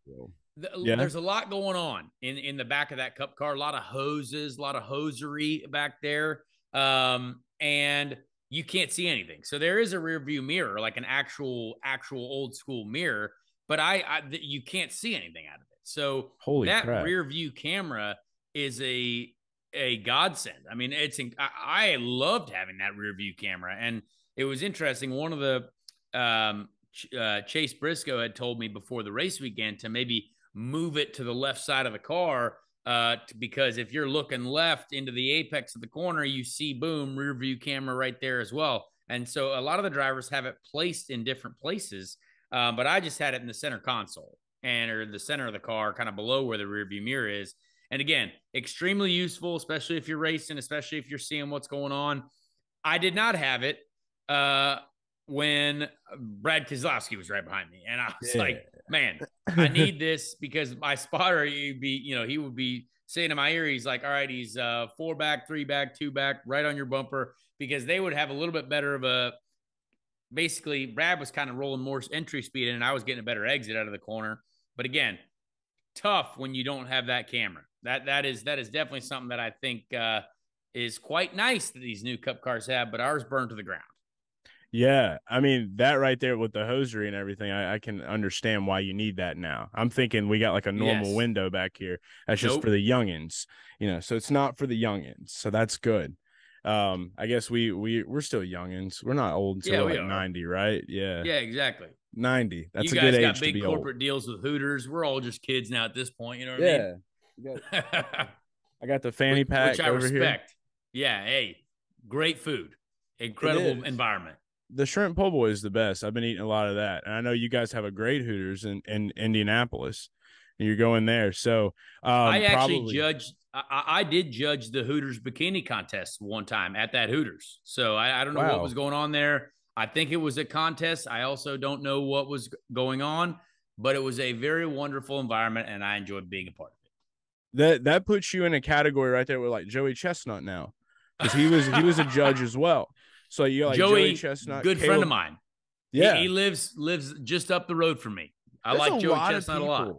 That's a big deal. There's a lot going on in the back of that Cup car, a lot of hoses, a lot of hosiery back there. And you can't see anything. So there is a rear view mirror, like an actual old school mirror, but you can't see anything out of it. So that rear view camera is a godsend. I mean, I loved having that rear view camera, and it was interesting. One of the Chase Briscoe had told me before the race weekend to maybe move it to the left side of the car, because if you're looking left into the apex of the corner, you see, boom, rear view camera right there as well. And so a lot of the drivers have it placed in different places, but I just had it in the center console or the center of the car, kind of below where the rear view mirror is. And again, extremely useful, especially if you're racing, especially if you're seeing what's going on. I did not have it when Brad Keselowski was right behind me, and I was like, man, I need this, because my spotter, he would be saying in my ear, he's like, all right, he's 4 back, 3 back, 2 back, right on your bumper, because they would have a little bit better of basically Brad was kind of rolling more entry speed in, and I was getting a better exit out of the corner. But again, tough when you don't have that camera. That is definitely something that I think is quite nice that these new Cup cars have, but ours burned to the ground. Yeah, I mean, that right there with the hosiery and everything, I can understand why you need that now. I'm thinking we got like a normal window back here. That's just for the youngins, so it's not for the youngins. So that's good. I guess we're still youngins. We're not old until like 90, right? Yeah. Yeah, exactly. 90. That's a good age to be old. You guys got big corporate deals with Hooters. We're all just kids now at this point. You know what I mean? I got the fanny pack, which I respect. Here. Yeah. Hey, great food, incredible environment. The shrimp po' boy is the best. I've been eating a lot of that, and I know you guys have a great Hooters in Indianapolis, and you're going there. So I actually judged. I did judge the Hooters bikini contest one time at that Hooters. So I don't know what was going on there. I think it was a contest. I also don't know what was going on, but it was a very wonderful environment, and I enjoyed being a part of it. That puts you in a category right there with like Joey Chestnut now, because he was a judge as well. So you're like Joey Chestnut, good friend of mine. Yeah, he lives just up the road from me. I like Joey Chestnut a lot.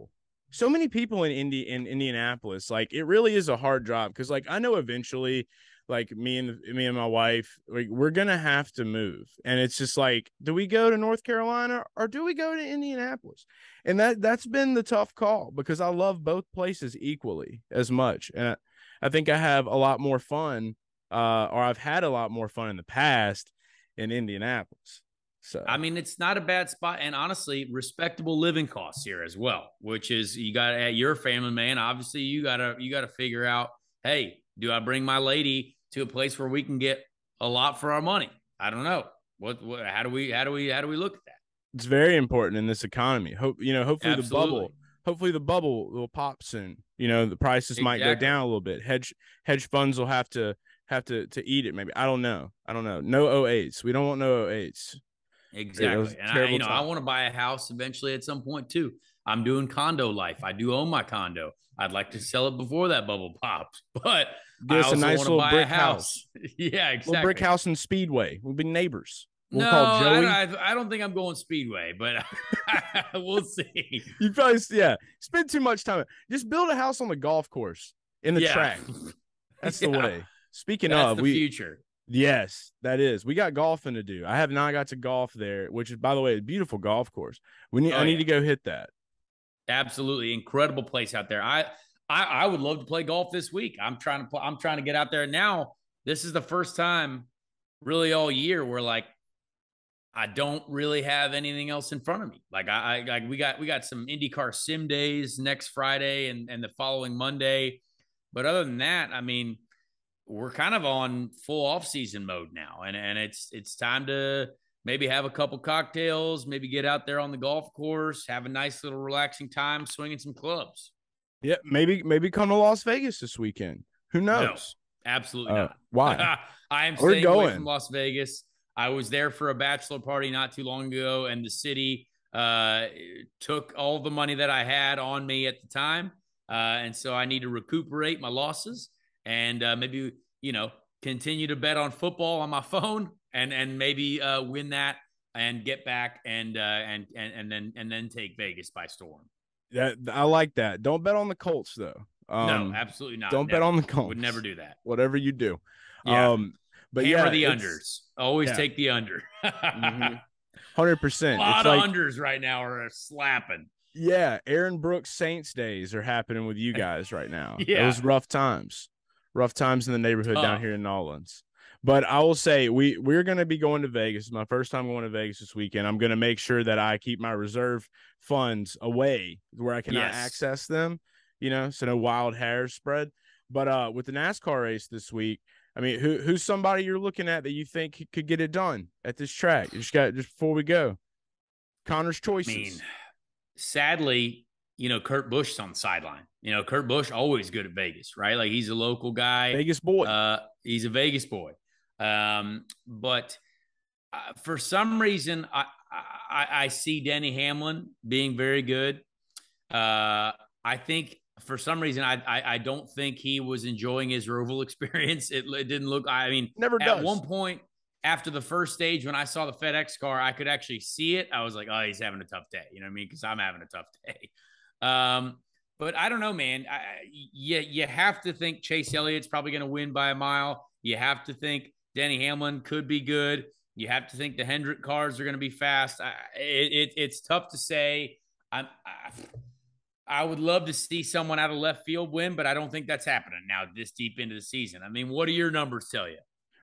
So many people in Indianapolis. Like, it really is a hard job, because like I know eventually, like me and my wife, like, we're gonna have to move, and it's just like, do we go to North Carolina or do we go to Indianapolis? And that's been the tough call, because I love both places equally as much, and I think I have a lot more fun. Or I've had a lot more fun in the past in Indianapolis. So I mean, it's not a bad spot, and honestly, respectable living costs here as well. Which is, you got at your family, man. Obviously, you gotta figure out, hey, do I bring my lady to a place where we can get a lot for our money? I don't know. How do we look at that? It's very important in this economy. Hopefully the bubble will pop soon. The prices might go down a little bit. Hedge funds will have to eat it, maybe. I don't know. No 08s. We don't want no 08s. Exactly. And I want to buy a house eventually at some point too. I'm doing condo life. I do own my condo. I'd like to sell it before that bubble pops, but I also a nice little brick house. Yeah, exactly. Little brick house and Speedway. We'll be neighbors. We'll No, call Joey. I don't think I'm going Speedway, but we'll see. You probably, spend too much time. Just build a house on the golf course in the track. That's the way. Speaking of, the future. Yes, that is. We got golfing to do. I have not got to golf there, which is, by the way, a beautiful golf course. I need to go hit that. Absolutely incredible place out there. I would love to play golf this week. I'm trying to get out there now. This is the first time really all year where like I don't really have anything else in front of me. Like we got some IndyCar sim days next Friday and the following Monday. But other than that, I mean, we're kind of on full off-season mode now. And it's time to maybe have a couple cocktails, maybe get out there on the golf course, have a nice little relaxing time swinging some clubs. Yeah, maybe come to Las Vegas this weekend. Who knows? No, absolutely not. Why? I am staying away from Las Vegas. I was there for a bachelor party not too long ago, and the city took all the money that I had on me at the time. And so I need to recuperate my losses and maybe, continue to bet on football on my phone and maybe win that and get back and then take Vegas by storm. I like that. Don't bet on the Colts though. No, absolutely not. Don't bet on the Colts. Would never do that. Whatever you do. Yeah. But hammer the unders. Always take the under. 100%. A lot of unders right now are slapping. Yeah, Aaron Brooks Saints days are happening with you guys right now. Yeah. It was rough times in the neighborhood down here in Nolans. But I will say we're going to be going to Vegas. It's my first time going to Vegas this weekend. I'm going to make sure that I keep my reserve funds away where I cannot access them, so no wild hairs spread. But with the NASCAR race this week, I mean, who's somebody you're looking at that you think could get it done at this track? Just before we go, Conor's choices. I mean, sadly, Kurt Busch's on the sideline. Kurt Busch always good at Vegas, right? Like he's a local guy, Vegas boy. He's a Vegas boy. But for some reason, I see Denny Hamlin being very good. I think for some reason, I don't think he was enjoying his Roval experience. It didn't look. I mean, never does. At one point after the first stage, when I saw the FedEx car, I could actually see it. I was like, oh, he's having a tough day. You know what I mean? Because I'm having a tough day. But I don't know, man. You have to think Chase Elliott's probably going to win by a mile. You have to think Denny Hamlin could be good. You have to think the Hendrick cars are going to be fast. It's tough to say. I would love to see someone out of left field win, but I don't think that's happening now this deep into the season. I mean, what do your numbers tell you?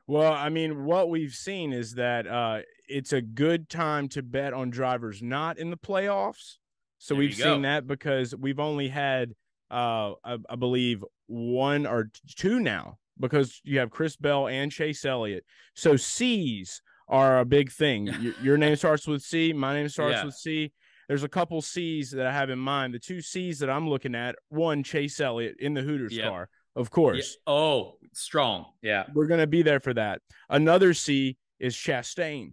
Well, I mean, what we've seen is that it's a good time to bet on drivers not in the playoffs. So we've seen that because we've only had, I believe, one or two now because you have Chris Bell and Chase Elliott. So C's are a big thing. Your name starts with C. My name starts with C. There's a couple C's that I have in mind. The two C's that I'm looking at, one, Chase Elliott in the Hooters car, of course. Yeah. Oh, strong. Yeah. We're going to be there for that. Another C is Chastain.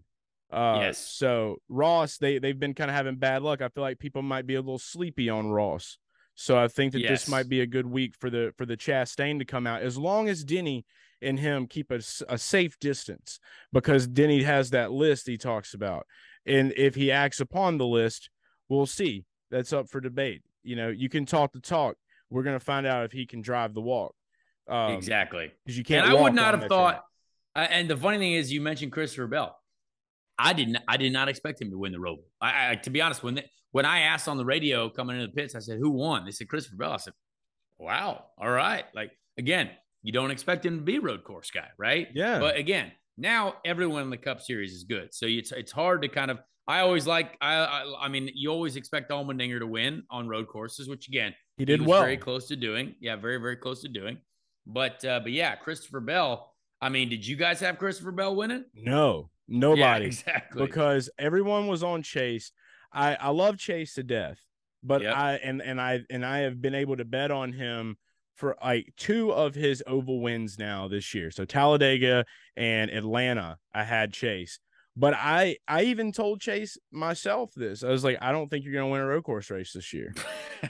Yes. So Ross, they've been kind of having bad luck. I feel like people might be a little sleepy on Ross. So I think that this might be a good week for the Chastain to come out, as long as Denny and him keep a safe distance, because Denny has that list he talks about. And if he acts upon the list, we'll see. That's up for debate. You can talk the talk. We're going to find out if he can drive the walk. Exactly. Because you can't. And I would not have thought. And the funny thing is, you mentioned Christopher Bell. I did not expect him to win the Roval. I to be honest, when I asked on the radio coming into the pits, I said, "Who won?" They said Christopher Bell. I said, "Wow, all right." Like again, you don't expect him to be a road course guy, right? Yeah. But again, now everyone in the Cup Series is good, so it's hard to kind of. I always like. I mean, you always expect Allmendinger to win on road courses, which again, he did was well. Very close to doing. Yeah, very very close to doing. But yeah, Christopher Bell. I mean, did you guys have Christopher Bell winning? No, nobody. Yeah, exactly. Because everyone was on Chase. I love Chase to death, but I have been able to bet on him for like two of his oval wins now this year. So Talladega and Atlanta, I had Chase. But I even told Chase myself this. I was like, I don't think you're going to win a road course race this year.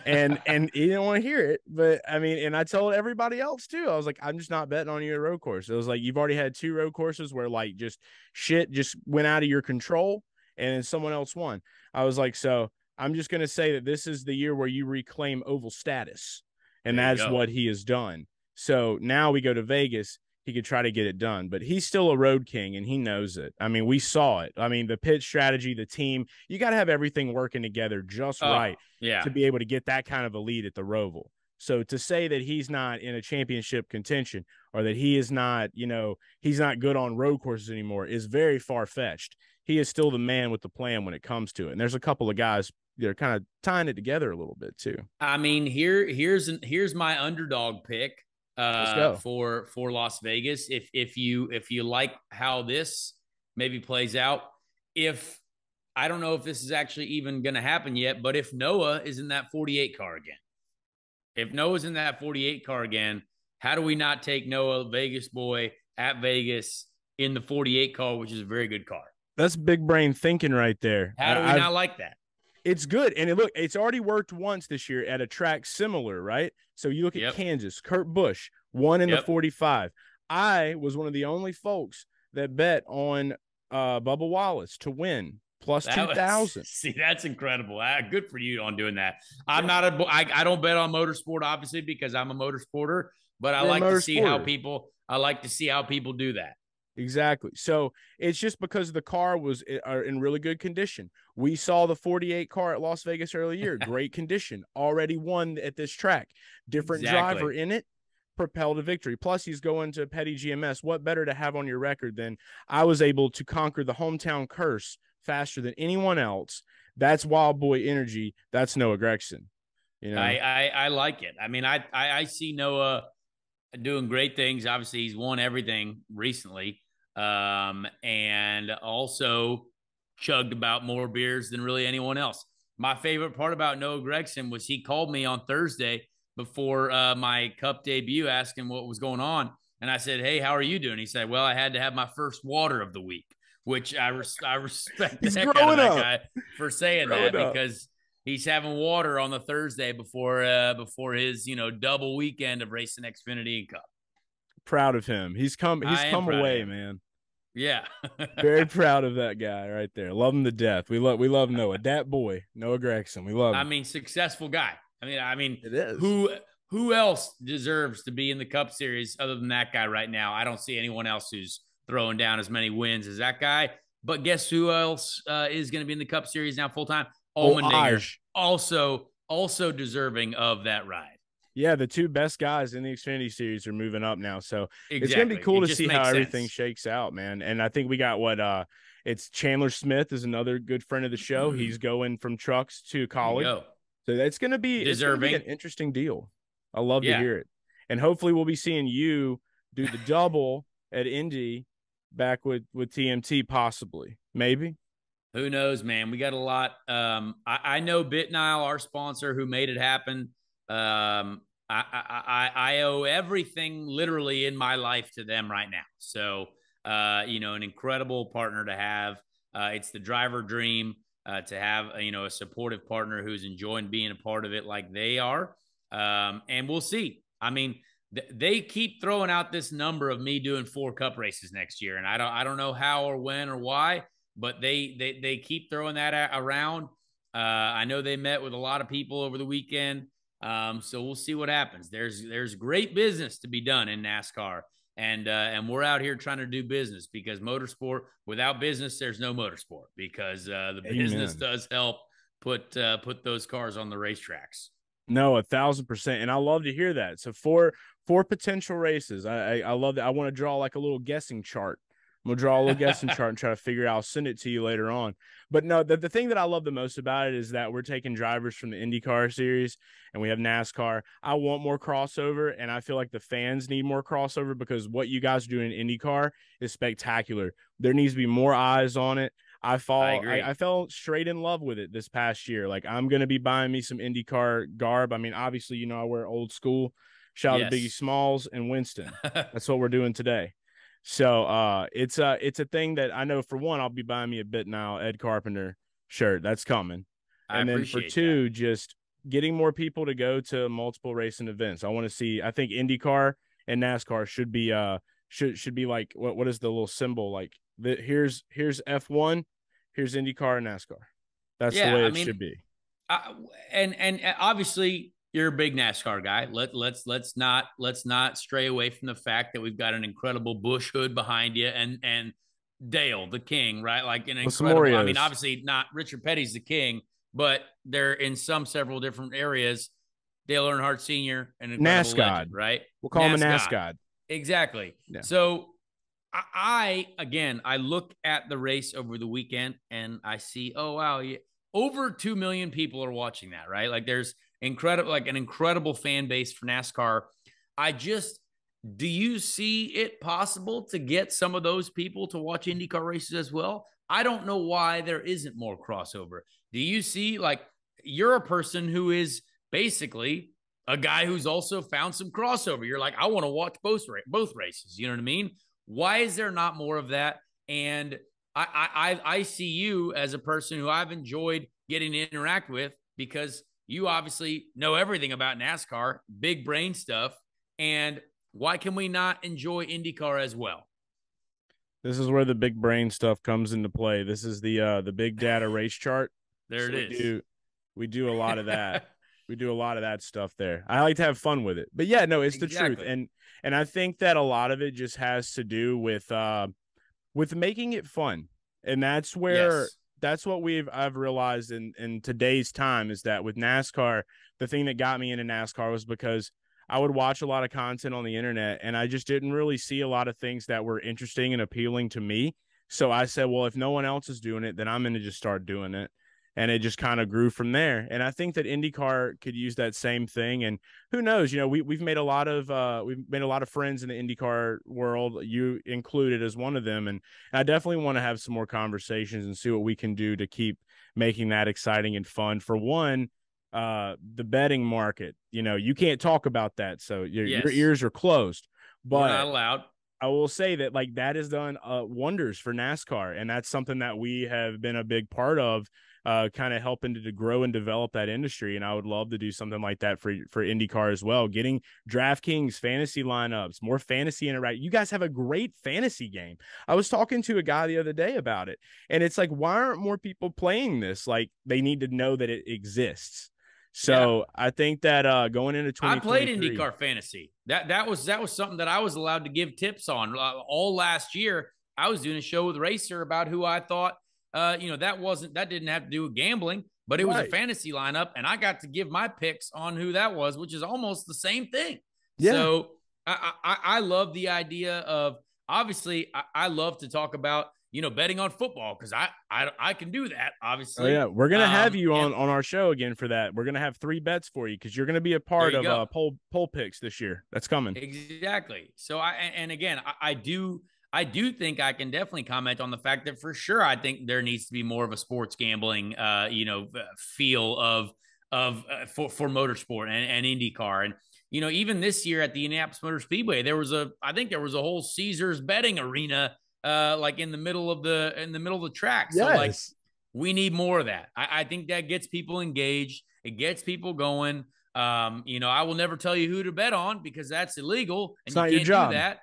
and he didn't want to hear it. But I mean, and I told everybody else too. I was like, I'm just not betting on you a road course. It was like, you've already had 2 road courses where like just shit just went out of your control and then someone else won. I was like, so I'm just going to say that this is the year where you reclaim oval status. And that's what he has done. So now we go to Vegas. He could try to get it done, but he's still a road king and he knows it. I mean, we saw it. I mean, the pit strategy, the team, you got to have everything working together just right to be able to get that kind of a lead at the Roval. So to say that he's not in a championship contention or that he is not, you know, he's not good on road courses anymore is very far-fetched. He is still the man with the plan when it comes to it. And there's a couple of guys that are kind of tying it together a little bit too. I mean, here's my underdog pick. Let's go. For Las Vegas. If you like how this maybe plays out, if I don't know if this is actually even going to happen yet, but if Noah is in that 48 car again, if Noah's in that 48 car again, how do we not take Noah, Vegas boy, at Vegas in the 48 car, which is a very good car? That's big brain thinking right there. How do we not like that? It's good. And look, it's already worked once this year at a track similar, right? So you look at Kansas, Kurt Busch won in the 45. I was one of the only folks that bet on Bubba Wallace to win plus 2,000. See, that's incredible. Good for you on doing that. I don't bet on motorsport, obviously, because I'm a motorsporter, but I like to see how people do that. Exactly. So it's just because the car was in really good condition. We saw the 48 car at Las Vegas earlier, great condition, already won at this track. Different driver in it, propelled to victory. Plus, he's going to Petty GMS. What better to have on your record than I was able to conquer the hometown curse faster than anyone else? That's wild boy energy. That's Noah Gragson. You know, I like it. I mean, I see Noah doing great things. Obviously, he's won everything recently. And also chugged about more beers than really anyone else. My favorite part about Noah Gragson was he called me on Thursday before my Cup debut, asking what was going on. And I said, "Hey, how are you doing?" He said, "Well, I had to have my first water of the week," which I respect the heck out of that guy for saying that, because he's having water on the Thursday before his, double weekend of racing Xfinity and Cup. Proud of him. He's come away, man. Yeah. Very proud of that guy right there. Love him to death. We love Noah. Dat boy, Noah Gragson. We love him. I mean, successful guy. I mean, it is. Who else deserves to be in the Cup Series other than that guy right now? I don't see anyone else who's throwing down as many wins as that guy. But guess who else is going to be in the Cup Series now full time? Allmendinger, also deserving of that ride. Yeah, the 2 best guys in the Xfinity Series are moving up now. So it's going to be cool to see how everything shakes out, man. And I think we got it's Chandler Smith is another good friend of the show. He's going from trucks to college. So that's going to be deserving. An interesting deal. I love to hear it. And hopefully we'll be seeing you do the double at Indy back with TMT, possibly. Maybe. Who knows, man? We got a lot. I know BitNile, our sponsor, who made it happen. I owe everything literally in my life to them right now. So, an incredible partner to have. It's the driver dream to have, a supportive partner who's enjoying being a part of it like they are. And we'll see. I mean, they keep throwing out this number of me doing 4 Cup races next year. And I don't know how or when or why, but they keep throwing that around. I know they met with a lot of people over the weekend. So we'll see what happens. There's great business to be done in NASCAR, and we're out here trying to do business, because motorsport, without business, there's no motorsport, because the business does help put those cars on the racetracks. No, 1,000%. And I love to hear that. So four potential races. I love that. I want to draw like a little guessing chart. I'm going to draw a little guessing chart and try to figure out. I'll send it to you later on. But no, the thing that I love the most about it is that we're taking drivers from the IndyCar series and we have NASCAR. I want more crossover, and I feel like the fans need more crossover, because what you guys do in IndyCar is spectacular. There needs to be more eyes on it. I fell straight in love with it this past year. Like, I'm going to be buying me some IndyCar garb. I mean, obviously, I wear old school. Shout out to Biggie Smalls and Winston. That's what we're doing today. So it's a thing that I know. For one, I'll be buying me a Bit Now Ed Carpenter shirt. That's coming. I And then for appreciate two, that. just getting more people to go to multiple racing events. I want to see. I think IndyCar and NASCAR should be should be like what is the little symbol like? Here's F1, here's IndyCar and NASCAR. That's the Yeah, way I it should mean, be. and obviously you're a big NASCAR guy. Let's not stray away from the fact that we've got an incredible Bush hood behind you and Dale the King, right? Like an Well, some incredible. I mean, Oreos. obviously not Richard Petty's the King, but they're in several different areas. Dale Earnhardt Sr., an incredible NASCAR. legend, right? We'll call him a NASCAR. Exactly. Yeah. So I look at the race over the weekend and I see, oh wow, over 2 million people are watching that, right? Like there's an incredible fan base for NASCAR. Do you see it possible to get some of those people to watch IndyCar races as well? I don't know why there isn't more crossover. Do you see, like, you're a person who is basically a guy who's also found some crossover. You're like, I want to watch both races. You know what I mean? Why is there not more of that? And I see you as a person who I've enjoyed getting to interact with because you obviously know everything about NASCAR, big brain stuff. And why can we not enjoy IndyCar as well? This is where the big brain stuff comes into play. This is the big data race chart. There So it is. We do a lot of that. We do a lot of that stuff there. I like to have fun with it. But yeah, no, it's the truth. And I think that a lot of it just has to do with making it fun. And that's where that's what I've realized in today's time is that with NASCAR, the thing that got me into NASCAR was because I would watch a lot of content on the internet and I just didn't really see a lot of things that were interesting and appealing to me. So I said, well, if no one else is doing it, then I'm going to just start doing it. And it just kind of grew from there. And I think that IndyCar could use that same thing. And who knows, we've made a lot of friends in the IndyCar world, you included as one of them. And I definitely want to have some more conversations and see what we can do to keep making that exciting and fun. For one, the betting market, you can't talk about that. So your ears are closed, but we're not allowed. I will say that that has done wonders for NASCAR. And that's something that we have been a big part of, kind of helping to grow and develop that industry. And I would love to do something like that for IndyCar as well. Getting DraftKings fantasy lineups, more fantasy interaction. You guys have a great fantasy game. I was talking to a guy the other day about it, and it's like, why aren't more people playing this? Like, they need to know that it exists. So I think that going into 2023, I played IndyCar fantasy. That was something that I was allowed to give tips on all last year. I was doing a show with Racer about who I thought, that didn't have to do with gambling, but it was a fantasy lineup, and I got to give my picks on who that was, which is almost the same thing. Yeah. So I love the idea of, obviously, I love to talk about, betting on football because I can do that, obviously. Oh, yeah. We're going to have you on our show again for that. We're going to have 3 bets for you because you're going to be a part of poll picks this year. That's coming. Exactly. So I do think I can definitely comment on the fact that for sure I think there needs to be more of a sports gambling feel for motorsport and IndyCar. And even this year at the Indianapolis Motor Speedway, there was a whole Caesars betting arena in the middle of the track. Yes. So we need more of that. I think that gets people engaged. It gets people going. I will never tell you who to bet on because that's illegal and it's you not can't your job. do that.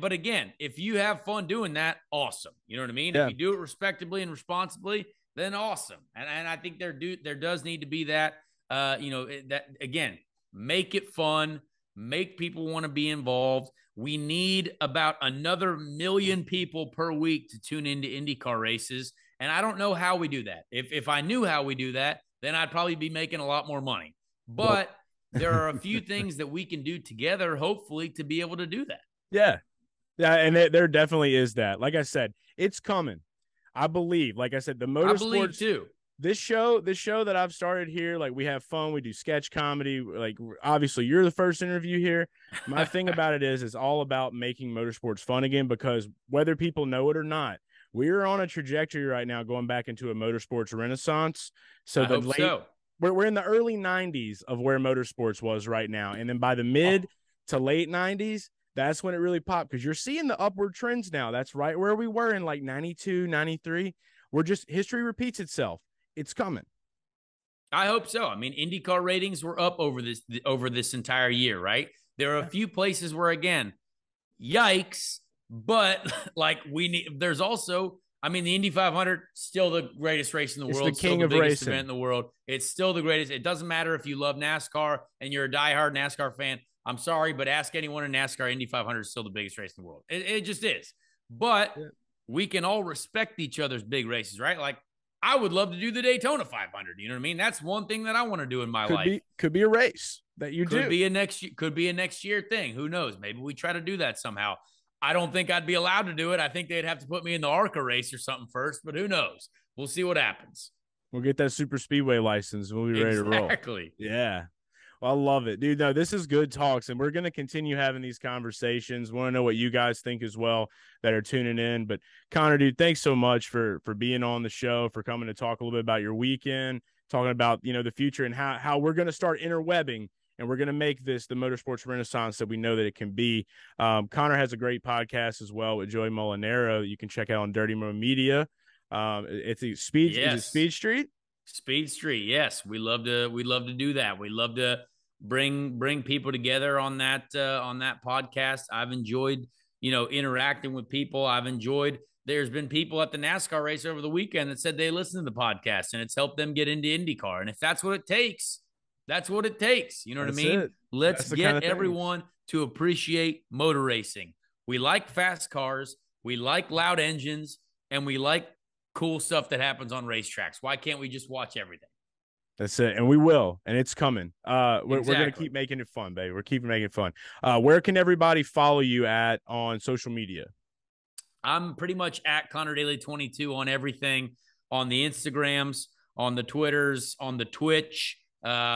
But again, if you have fun doing that, awesome. You know what I mean? Yeah. If you do it respectably and responsibly, then awesome. And I think there does need to be that, that again, make it fun, make people want to be involved. We need about another 1 million people per week to tune into IndyCar races. And I don't know how we do that. If I knew how we do that, then I'd probably be making a lot more money. But there are a few things that we can do together, hopefully, to be able to do that. Yeah. Yeah, and there definitely is that. Like I said, it's coming. I believe. Like I said, the motorsports. I believe too. This show that I've started here, we have fun. We do sketch comedy. Obviously, you're the first interview here. My thing about it is it's all about making motorsports fun again because whether people know it or not, we're on a trajectory right now going back into a motorsports renaissance. So we're in the early 90s of where motorsports was right now. And then by the mid to late 90s, that's when it really popped, because you're seeing the upward trends now. That's right where we were in like 92, 93. We're just, history repeats itself. It's coming. I hope so. I mean, IndyCar ratings were up over this entire year, right? There are a few places where, again, yikes, but like there's also, I mean, the Indy 500, still the greatest race in the world. The king still of the biggest racing. event in the world. It's still the greatest. It doesn't matter if you love NASCAR and you're a diehard NASCAR fan. I'm sorry, but ask anyone in NASCAR, Indy 500 is still the biggest race in the world. It just is. But we can all respect each other's big races, right? Like, I would love to do the Daytona 500. You know what I mean? That's one thing that I want to do in my life. Could be a race that you could do. Could be a next year thing. Who knows? Maybe we try to do that somehow. I don't think I'd be allowed to do it. I think they'd have to put me in the ARCA race or something first, but who knows? We'll see what happens. We'll get that super speedway license. We'll be ready to roll. Exactly. Yeah. Well, I love it, dude. No, this is good talks, and we're going to continue having these conversations. Want to know what you guys think as well that are tuning in. But Conor, dude, thanks so much for being on the show, for coming to talk a little bit about your weekend, talking about, you know, the future and how we're going to start interwebbing, and we're going to make this the motorsports renaissance that we know that it can be. Conor has a great podcast as well with Joey Molinaro that you can check out on Dirty Mo Media. It's a Speed. Yes. Is it Speed Street? Speed Street, yes. We love to do that. We love to bring people together on that podcast. I've enjoyed, you know, interacting with people. There's been people at the NASCAR race over the weekend that said they listened to the podcast and it's helped them get into IndyCar. And if that's what it takes, that's what it takes. You know what I mean? Let's get everyone to appreciate motor racing. We like fast cars, we like loud engines, and we like cool stuff that happens on racetracks. Why can't we just watch everything? That's it. And we will. And it's coming. We're going to keep making it fun, baby. We're keeping making it fun. Where can everybody follow you at on social media? I'm pretty much at Conor Daly 22 on everything, on the Instagrams, on the Twitters, on the Twitch.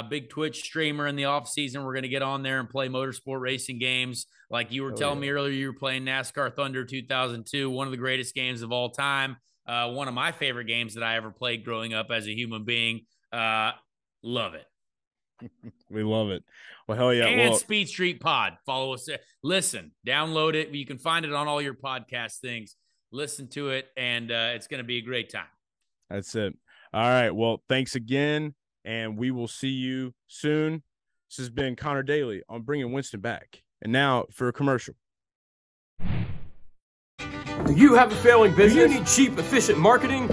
Big Twitch streamer in the off season. We're going to get on there and play motorsport racing games. Like you were telling me earlier, you were playing NASCAR Thunder 2002, one of the greatest games of all time. One of my favorite games that I ever played growing up as a human being. Love it. We love it. Well, hell yeah. And Speed Street Pod. Follow us there. Listen, download it. You can find it on all your podcast things. Listen to it, and it's going to be a great time. That's it. All right. Well, thanks again, and we will see you soon. This has been Conor Daly on Bringing Winston Back. And now for a commercial. Do you have a failing business? Do you need cheap, efficient marketing?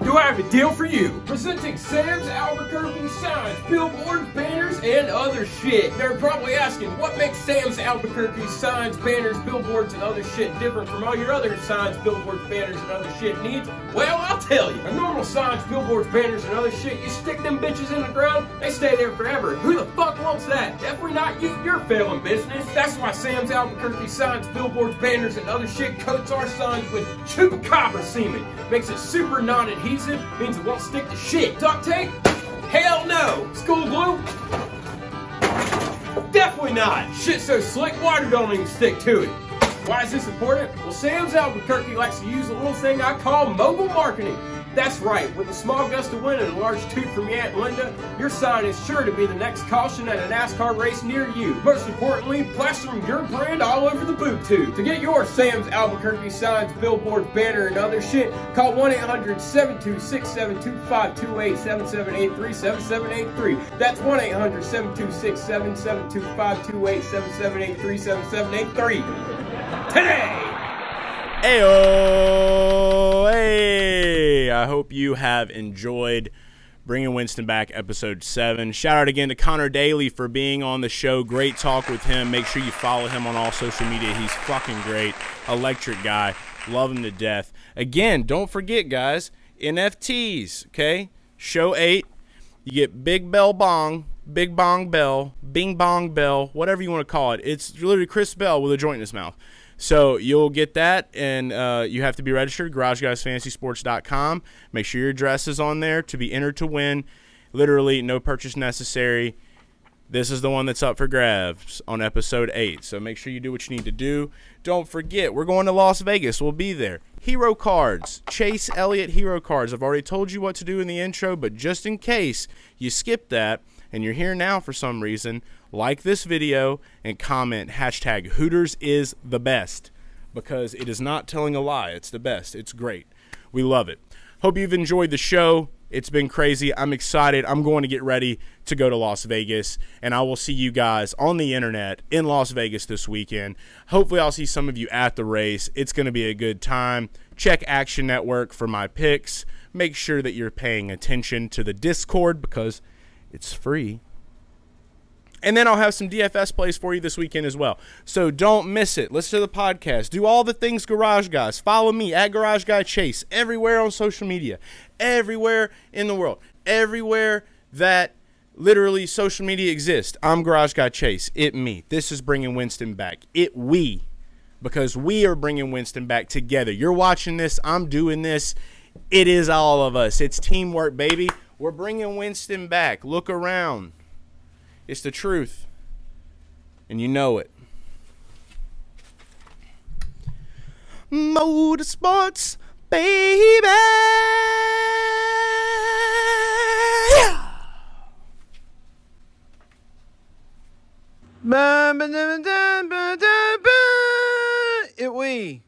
Do I have a deal for you? Presenting Sam's Albuquerque signs, billboards, banners, and other shit. They're probably asking, what makes Sam's Albuquerque signs, banners, billboards, and other shit different from all your other signs, billboards, banners, and other shit needs? Well, I'll tell you. A normal signs, billboards, banners, and other shit, you stick them bitches in the ground, they stay there forever. Who the fuck wants that? Definitely not you, you're failing business. That's why Sam's Albuquerque signs, billboards, banners, and other shit coats our signs with chupacabra semen. Makes it super non-adhesive. Means it won't stick to shit. Duct tape? Hell no. School glue? Definitely not. Shit's so slick, water don't even stick to it. Why is this important? Well, Sam's Albuquerque likes to use a little thing I call mobile marketing. That's right, with a small gust of wind and a large toot from your Aunt Linda, your sign is sure to be the next caution at a NASCAR race near you. Most importantly, plastering your brand all over the boob tube. To get your Sam's Albuquerque signs, billboards, banner, and other shit, call 1-800-726-7252-877-83-7783. That's 1-800-726-7252-877-83-7783. Today! Ayo, hey! I hope you have enjoyed Bringing Winston Back episode 7. Shout out again to Conor Daly for being on the show. Great talk with him. Make sure you follow him on all social media. He's fucking great. Electric guy. Love him to death. Again, don't forget, guys, NFTs, okay? Show 8. You get Big Bell Bong, Big Bong Bell, Bing Bong Bell, whatever you want to call it. It's literally Chris Bell with a joint in his mouth. So you'll get that, and you have to be registered, GarageGuysFantasySports.com. Make sure your address is on there to be entered to win. Literally, no purchase necessary. This is the one that's up for grabs on episode 8. So make sure you do what you need to do. Don't forget, we're going to Las Vegas. We'll be there. Hero cards. Chase Elliott Hero cards. I've already told you what to do in the intro, but just in case you skip that and you're here now for some reason, like this video and comment hashtag Hooters is the best, because it is not telling a lie. It's the best. It's great. We love it. Hope you've enjoyed the show. It's been crazy. I'm excited. I'm going to get ready to go to Las Vegas, and I will see you guys on the internet in Las Vegas this weekend. Hopefully I'll see some of you at the race. It's going to be a good time. Check Action Network for my picks. Make sure that you're paying attention to the Discord because it's free. And then I'll have some DFS plays for you this weekend as well. So don't miss it. Listen to the podcast. Do all the things Garage Guys. Follow me at Garage Guy Chase everywhere on social media. Everywhere in the world. Everywhere that literally social media exists. I'm Garage Guy Chase. It me. This is Bringing Winston Back. It we. Because we are bringing Winston back together. You're watching this. I'm doing this. It is all of us. It's teamwork, baby. We're bringing Winston back. Look around. It's the truth. And you know it. Motorsports, baby. It we.